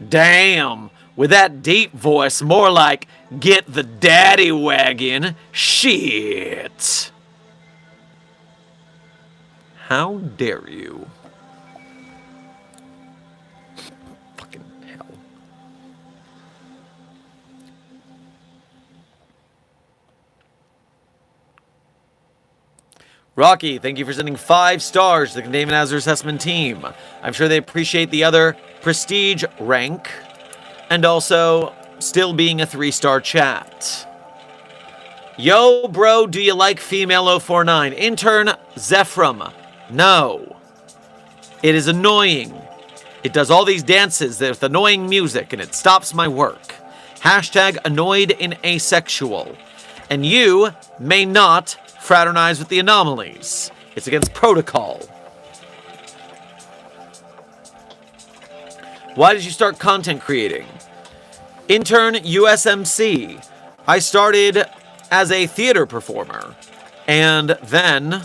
Damn, with that deep voice, more like, get the daddy wagon. Shit. How dare you? Fucking hell. Rocky, thank you for sending 5 stars to the Containment Hazard Assessment team. I'm sure they appreciate the other prestige rank and also still being a 3-star chat. Yo, bro, do you like female 049? Intern Zephram. No. It is annoying. It does all these dances with annoying music and it stops my work. Hashtag annoyed and asexual. And you may not fraternize with the anomalies. It's against protocol. Why did you start content creating? Intern USMC. I started as a theater performer. And then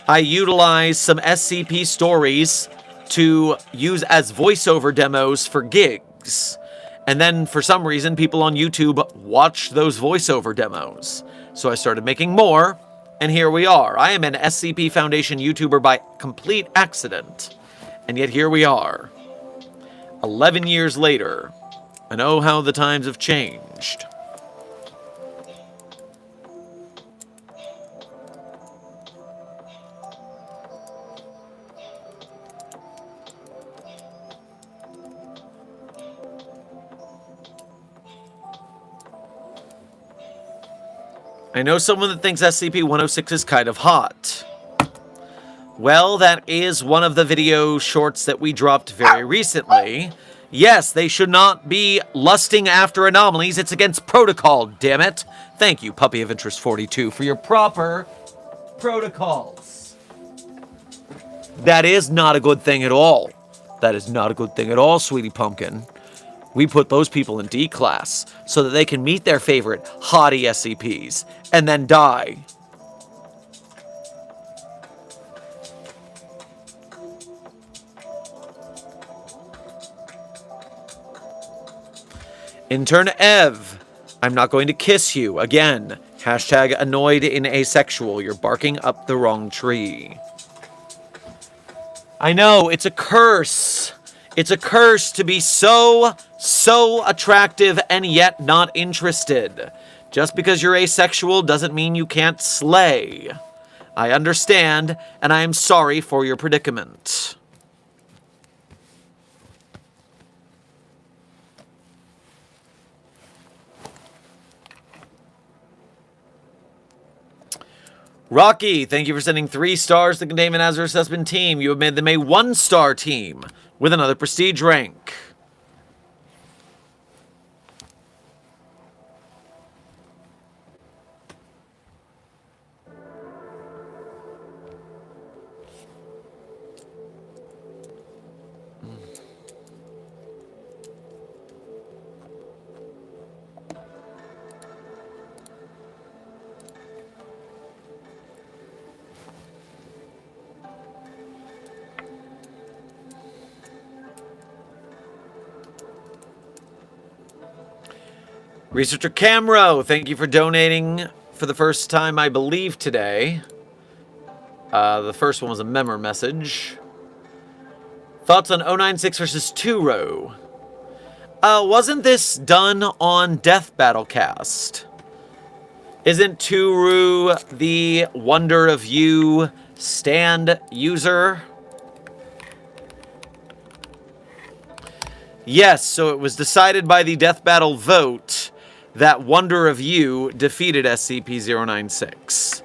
I utilized some SCP stories to use as voiceover demos for gigs. And then for some reason, people on YouTube watched those voiceover demos. So I started making more. And here we are. I am an SCP Foundation YouTuber by complete accident. And yet here we are. 11 years later. And oh, how the times have changed. I know someone that thinks SCP-106 is kind of hot. Well, that is one of the video shorts that we dropped very recently. Yes, they should not be lusting after anomalies. It's against protocol, damn it. Thank you, Puppy of Interest 42, for your proper protocols. That is not a good thing at all. That is not a good thing at all, Sweetie Pumpkin. We put those people in D class so that they can meet their favorite hottie SCPs and then die. Intern Ev, I'm not going to kiss you. Again, hashtag annoyed in asexual. You're barking up the wrong tree. I know, it's a curse. It's a curse to be so attractive and yet not interested. Just because you're asexual doesn't mean you can't slay. I understand, and I am sorry for your predicament. Rocky, thank you for sending 3 stars to the Containment Hazard Assessment team. You have made them a 1-star team with another prestige rank. Researcher Camro, thank you for donating for the first time, I believe, today. The first one was a member message. Thoughts on 096 versus 2-row? Wasn't this done on Death Battlecast? Isn't Turu the Wonder of You stand user? Yes, so it was decided by the Death Battle vote that Wonder of You defeated SCP-096.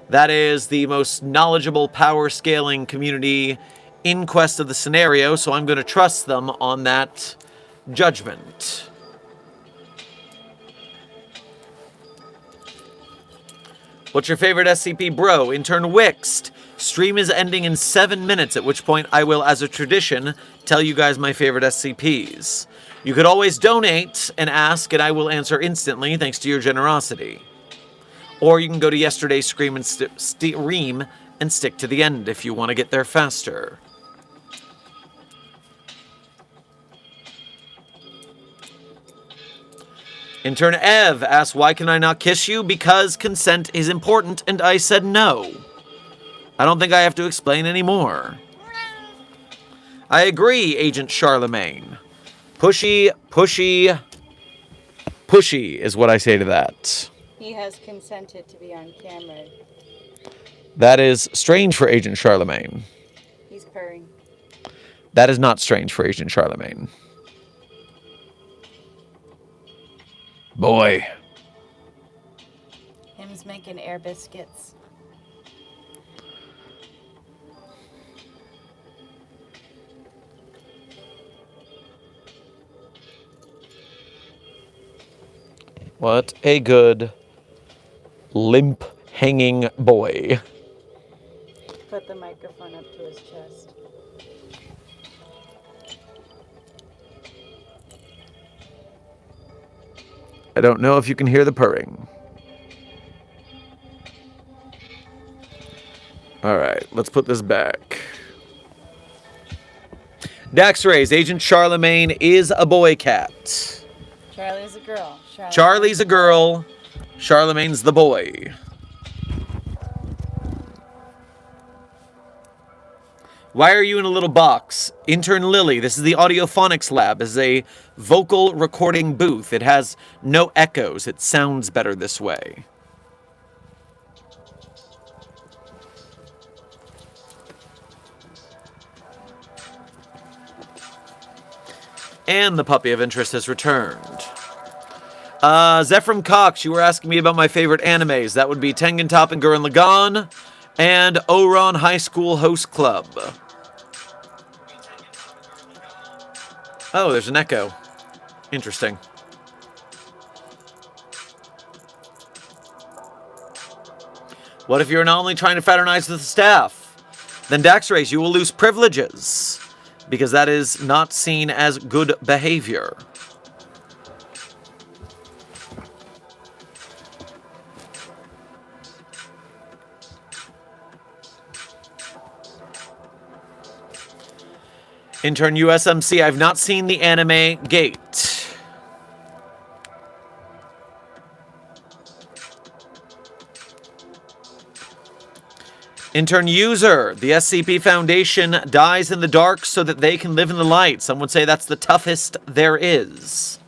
That is the most knowledgeable power scaling community in quest of the scenario, so I'm going to trust them on that judgment. What's your favorite SCP, bro? Intern Wixt. Stream is ending in 7 minutes, at which point I will, as a tradition, tell you guys my favorite SCPs. You could always donate and ask, and I will answer instantly, thanks to your generosity. Or you can go to yesterday's stream and stick to the end if you want to get there faster. Intern Ev asks, why can I not kiss you? Because consent is important, and I said no. I don't think I have to explain anymore. I agree, Agent Charlemagne. Pushy is what I say to that. He has consented to be on camera. That is strange for Agent Charlemagne. He's purring. That is not strange for Agent Charlemagne. Boy. Him's making air biscuits. What a good, limp, hanging boy. Put the microphone up to his chest. I don't know if you can hear the purring. Alright, let's put this back. Dax Rays, Agent Charlemagne is a boy cat. Charlie's a girl. Charlie's a girl. Charlemagne's the boy. Why are you in a little box? Intern Lily, this is the Audiophonics Lab. This is a vocal recording booth. It has no echoes. It sounds better this way. And the Puppy of Interest has returned. Zephram Cox, you were asking me about my favorite animes. That would be Tengen Top and Gurren Lagann. and Oron High School Host Club. Oh, there's an echo. Interesting. What if you're not only trying to fraternize with the staff? Then Dax Race, you will lose privileges, because that is not seen as good behavior. Intern USMC, I've not seen the anime Gate. Intern User, the SCP Foundation dies in the dark so that they can live in the light. Some would say that's the toughest there is.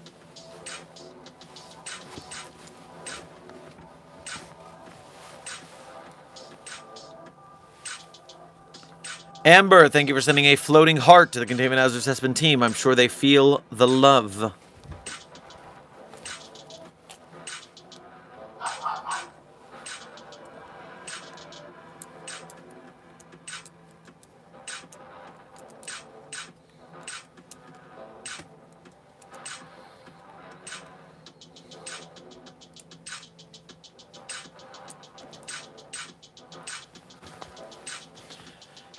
Amber, thank you for sending a floating heart to the Containment Hazard Assessment team. I'm sure they feel the love.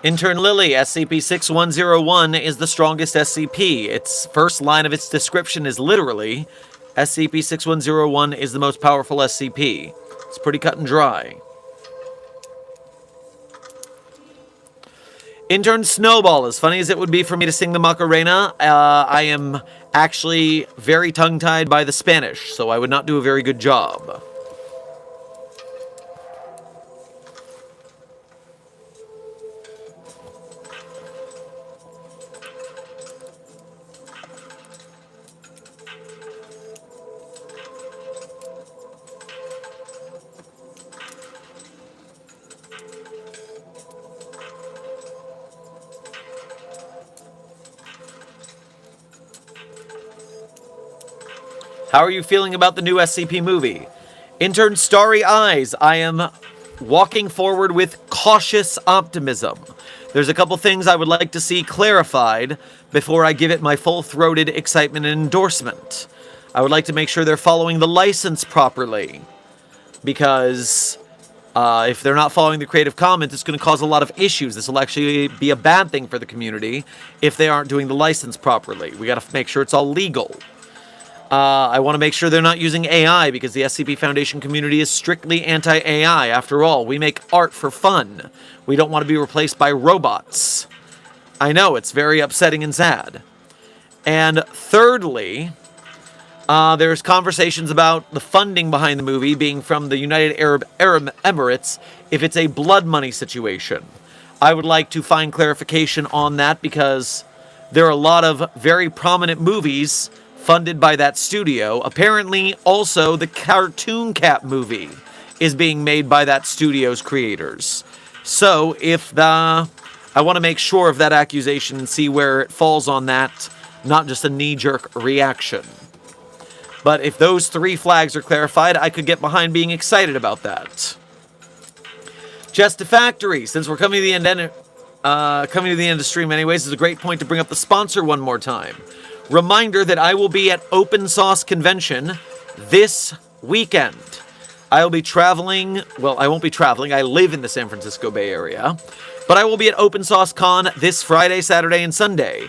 Intern Lily, SCP-6101 is the strongest SCP. Its first line of its description is literally, SCP-6101 is the most powerful SCP. It's pretty cut and dry. Intern Snowball, as funny as it would be for me to sing the Macarena, I am actually very tongue-tied by the Spanish, so I would not do a very good job. How are you feeling about the new SCP movie? Intern Starry Eyes, I am walking forward with cautious optimism. There's a couple things I would like to see clarified before I give it my full-throated excitement and endorsement. I would like to make sure they're following the license properly, because if they're not following the Creative Commons, it's going to cause a lot of issues. This will actually be a bad thing for the community if they aren't doing the license properly. We got to make sure it's all legal. I want to make sure they're not using AI, because the SCP Foundation community is strictly anti-AI. After all, we make art for fun. We don't want to be replaced by robots. I know, it's very upsetting and sad. And thirdly, there's conversations about the funding behind the movie being from the United Arab Emirates if it's a blood money situation. I would like to find clarification on that, because there are a lot of very prominent movies funded by that studio. Apparently, also, the Cartoon Cat movie is being made by that studio's creators. So, I want to make sure of that accusation and see where it falls on that, not just a knee-jerk reaction. But if those three flags are clarified, I could get behind being excited about that. Just a Factory, since we're coming to the end of the stream anyways, is a great point to bring up the sponsor one more time. Reminder that I will be at Open Sauce Convention this weekend. I will be traveling. Well, I won't be traveling. I live in the San Francisco Bay Area. But I will be at Open Sauce Con this Friday, Saturday, and Sunday.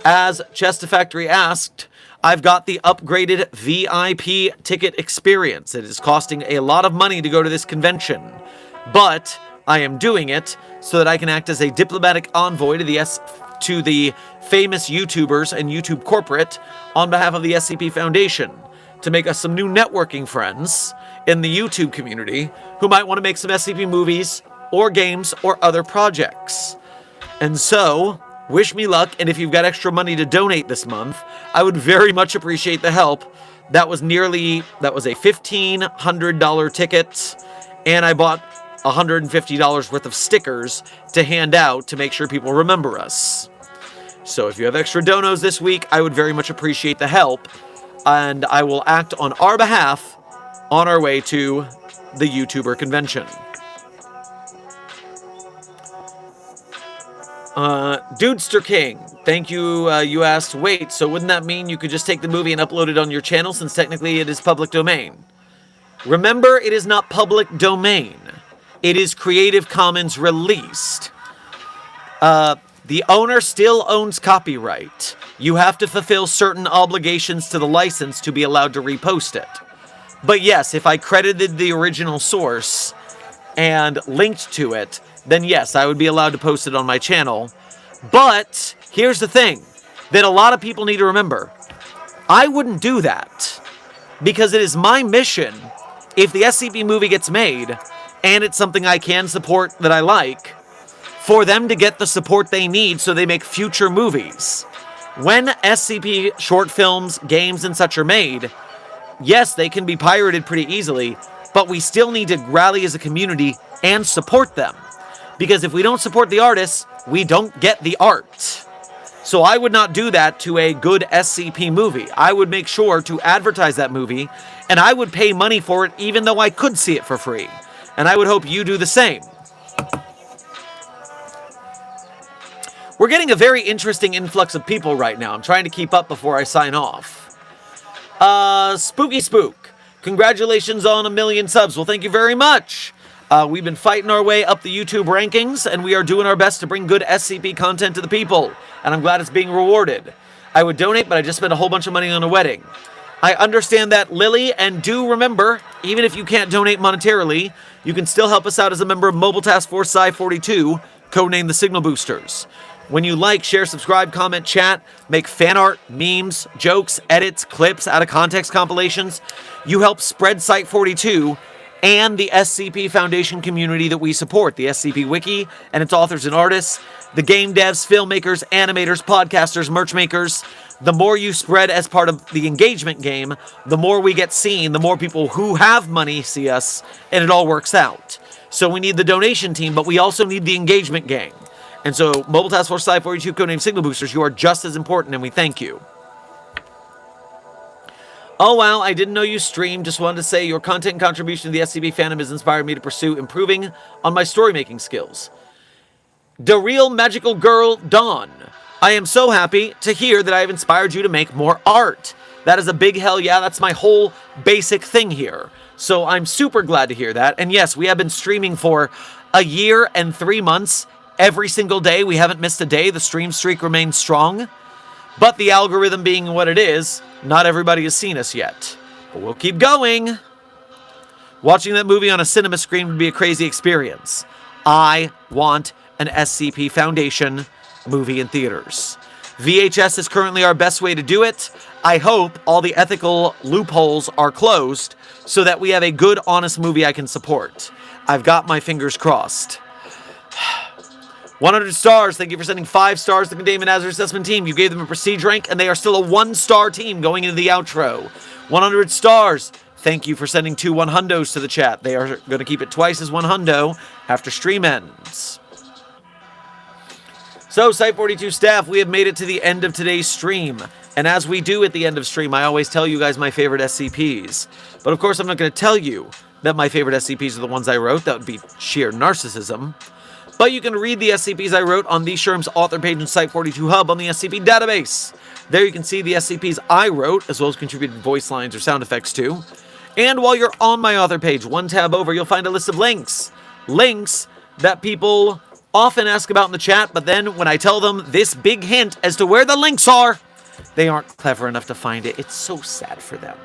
As Chesta Factory asked, I've got the upgraded VIP ticket experience. It is costing a lot of money to go to this convention. But I am doing it so that I can act as a diplomatic envoy to the famous YouTubers and YouTube corporate on behalf of the SCP Foundation to make us some new networking friends in the YouTube community who might want to make some SCP movies or games or other projects. And so, wish me luck, and if you've got extra money to donate this month, I would very much appreciate the help. That was a $1,500 ticket, and I bought $150 worth of stickers to hand out to make sure people remember us. So if you have extra donos this week, I would very much appreciate the help, and I will act on our behalf on our way to the YouTuber convention. Dudester King, thank you. You asked, wait, so wouldn't that mean you could just take the movie and upload it on your channel since technically it is public domain? Remember, it is not public domain. It is Creative Commons released. The owner still owns copyright. You have to fulfill certain obligations to the license to be allowed to repost it. But yes, if I credited the original source and linked to it, then yes, I would be allowed to post it on my channel. But here's the thing that a lot of people need to remember. I wouldn't do that because it is my mission, if the SCP movie gets made and it's something I can support that I like, for them to get the support they need so they make future movies. When SCP short films, games, and such are made, yes, they can be pirated pretty easily, but we still need to rally as a community and support them. Because if we don't support the artists, we don't get the art. So I would not do that to a good SCP movie. I would make sure to advertise that movie, and I would pay money for it even though I could see it for free. And I would hope you do the same. We're getting a very interesting influx of people right now. I'm trying to keep up before I sign off. Spooky Spook, congratulations on 1 million subs. Well, thank you very much. We've been fighting our way up the YouTube rankings, and we are doing our best to bring good SCP content to the people, and I'm glad it's being rewarded. I would donate, but I just spent a whole bunch of money on a wedding. I understand that, Lily, and do remember, even if you can't donate monetarily, you can still help us out as a member of Mobile Task Force Psi-42, codenamed the Signal Boosters. When you like, share, subscribe, comment, chat, make fan art, memes, jokes, edits, clips, out of context compilations, you help spread Site-42 and the SCP Foundation community that we support, the SCP Wiki and its authors and artists, the game devs, filmmakers, animators, podcasters, merch makers. The more you spread as part of the engagement game, the more we get seen, the more people who have money see us, and it all works out. So we need the donation team, but we also need the engagement gang. And so, Mobile Task Force Psi-42, codenamed Signal Boosters, you are just as important, and we thank you. Oh, wow, I didn't know you streamed. Just wanted to say your content and contribution to the SCP fandom has inspired me to pursue improving on my story-making skills. The Real Magical Girl, Dawn. I am so happy to hear that I have inspired you to make more art. That is a big hell yeah. That's my whole basic thing here. So I'm super glad to hear that. And yes, we have been streaming for 1 year and 3 months. Every single day, we haven't missed a day. The stream streak remains strong. But the algorithm being what it is, not everybody has seen us yet. But we'll keep going. Watching that movie on a cinema screen would be a crazy experience. I want an SCP Foundation movie in theaters. VHS is currently our best way to do it. I hope all the ethical loopholes are closed so that we have a good, honest movie I can support. I've got my fingers crossed. 100 stars. Thank you for sending 5 stars to the Containment Hazard Assessment Team. You gave them a prestige rank, and they are still a 1-star team going into the outro. 100 stars. Thank you for sending 2 100s to the chat. They are going to keep it twice as 100 after stream ends. So, Site-42 staff, we have made it to the end of today's stream. And as we do at the end of stream, I always tell you guys my favorite SCPs. But of course, I'm not going to tell you that my favorite SCPs are the ones I wrote. That would be sheer narcissism. But you can read the SCPs I wrote on the Sherm's author page in Site-42 Hub on the SCP database. There you can see the SCPs I wrote, as well as contributed voice lines or sound effects to. And while you're on my author page, one tab over, you'll find a list of links. Links that people often ask about in the chat, but then when I tell them this big hint as to where the links are, they aren't clever enough to find it. It's so sad for them.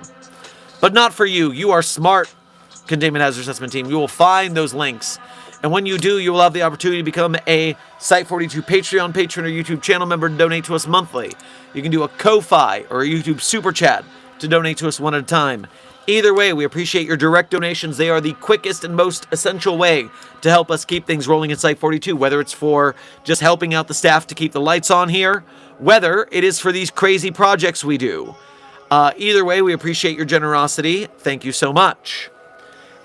But not for you. You are smart, Containment Hazard Assessment Team. You will find those links. And when you do, you will have the opportunity to become a Site-42 Patreon patron or YouTube channel member to donate to us monthly. You can do a Ko-Fi or a YouTube Super Chat to donate to us one at a time. Either way, we appreciate your direct donations. They are the quickest and most essential way to help us keep things rolling at Site-42, whether it's for just helping out the staff to keep the lights on here, whether it is for these crazy projects we do. Either way, we appreciate your generosity. Thank you so much.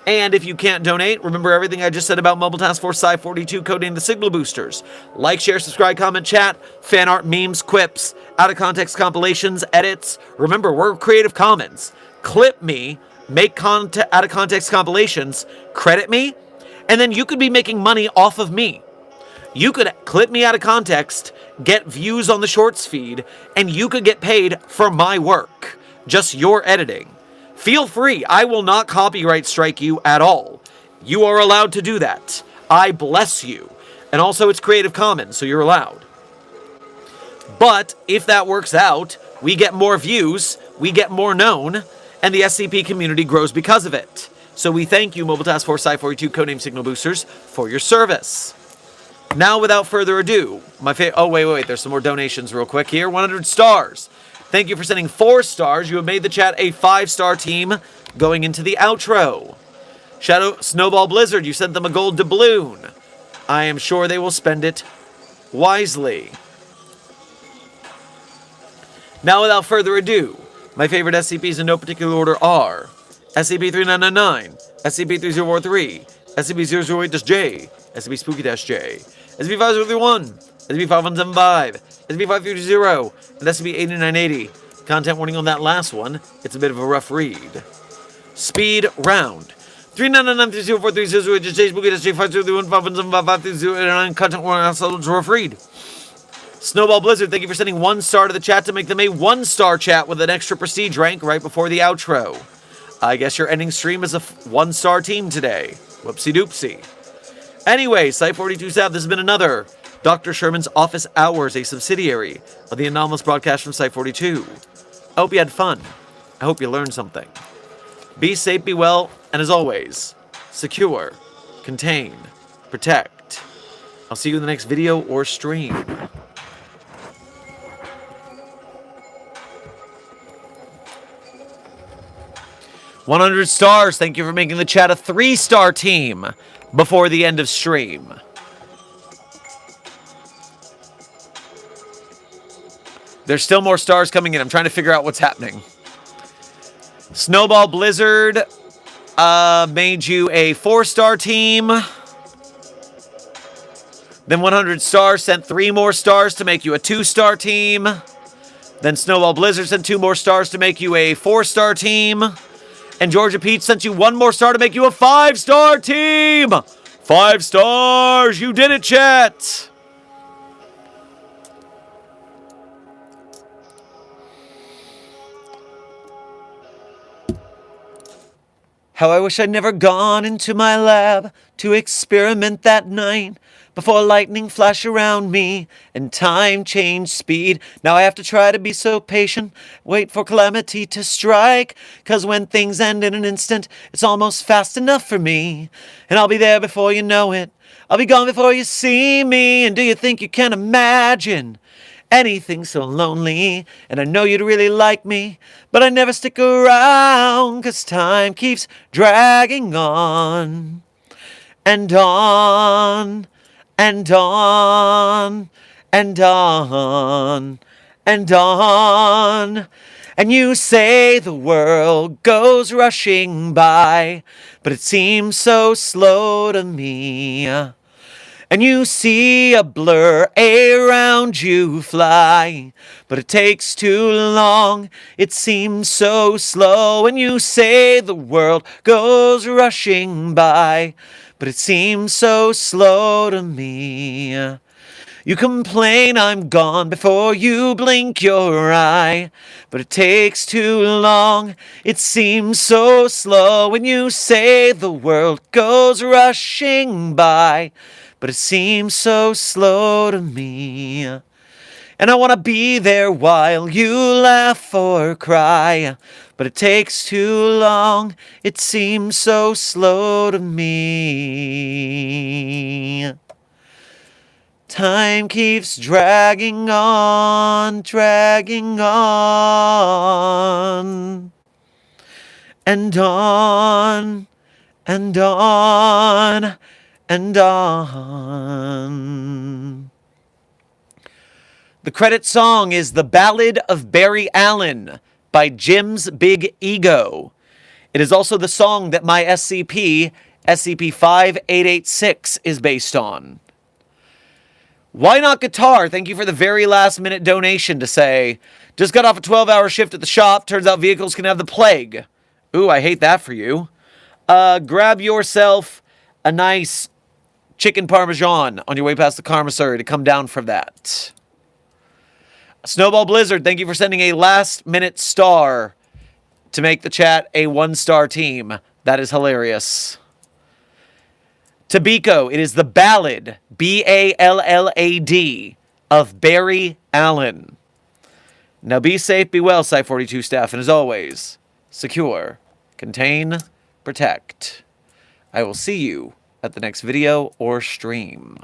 And if you can't donate, remember everything I just said about Mobile Task Force Psi-42 codenamed the Signal Boosters. Like, share, subscribe, comment, chat, fan art, memes, quips, out-of-context compilations, edits. Remember, we're Creative Commons. Clip me, make out-of-context compilations, credit me, and then you could be making money off of me. You could clip me out of context, get views on the shorts feed, and you could get paid for my work. Just your editing. Feel free. I will not copyright strike you at all. You are allowed to do that. I bless you. And also, it's Creative Commons, so you're allowed. But if that works out, we get more views, we get more known, and the SCP community grows because of it. So we thank you, Mobile Task Force Psi-42 Codename Signal Boosters, for your service. Now, without further ado, oh, wait, there's some more donations real quick here. 100 stars. Thank you for sending 4 stars. You have made the chat a 5-star team going into the outro. Shadow Snowball Blizzard, you sent them a gold doubloon. I am sure they will spend it wisely. Now, without further ado, my favorite SCPs in no particular order are SCP-3999, SCP-3043, SCP-008-J, SCP-Spooky-J, SCP-5031, SCP-5175, SCP-5320, and SCP-8980. Content warning on that last one, it's a bit of a rough read. Speed round. 3999-3043-008-J, Spooky-J, 5231, 5175, content warning on that rough read. Snowball Blizzard, thank you for sending 1 star to the chat to make them a 1-star chat with an extra prestige rank right before the outro. I guess your ending stream is a 1-star team today. Whoopsie doopsie. Anyway, Site42 South, this has been another Dr. Sherman's Office Hours, a subsidiary of the anomalous broadcast from Site42. I hope you had fun. I hope you learned something. Be safe, be well, and as always, secure, contain, protect. I'll see you in the next video or stream. 100 stars. Thank you for making the chat a 3-star team before the end of stream. There's still more stars coming in. I'm trying to figure out what's happening. Snowball Blizzard made you a 4-star team. Then 100 stars sent 3 more stars to make you a 2-star team. Then Snowball Blizzard sent 2 more stars to make you a 4-star team. And Georgia Peach sent you 1 more star to make you a 5-star team! 5 stars! You did it, chat! How I wish I'd never gone into my lab to experiment that night before lightning flashed around me and time changed speed. Now I have to try to be so patient, wait for calamity to strike, 'cause when things end in an instant, it's almost fast enough for me. And I'll be there before you know it. I'll be gone before you see me. And do you think you can imagine anything so lonely? And I know you'd really like me, but I never stick around, 'cause time keeps dragging on and on and on and on and on. And you say the world goes rushing by, but it seems so slow to me. And you see a blur around you fly, but it takes too long, it seems so slow. And you say the world goes rushing by, but it seems so slow to me. You complain I'm gone before you blink your eye, but it takes too long, it seems so slow. When you say the world goes rushing by, but it seems so slow to me. And I want to be there while you laugh or cry, but it takes too long, it seems so slow to me. Time keeps dragging on, dragging on, and on, and on, and on. The credit song is The Ballad of Barry Allen by Jim's Big Ego. It is also the song that my SCP-5886 is based on. Why Not Guitar? Thank you for the very last minute donation to say, just got off a 12-hour shift at the shop. Turns out vehicles can have the plague. Ooh, I hate that for you. Grab yourself a nice chicken parmesan on your way past the commissary to come down from that. Snowball Blizzard, thank you for sending a last-minute star to make the chat a 1-star team. That is hilarious. Tabiko, it is the ballad, B-A-L-L-A-D, of Barry Allen. Now be safe, be well, Site42 staff, and as always, secure, contain, protect. I will see you at the next video or stream.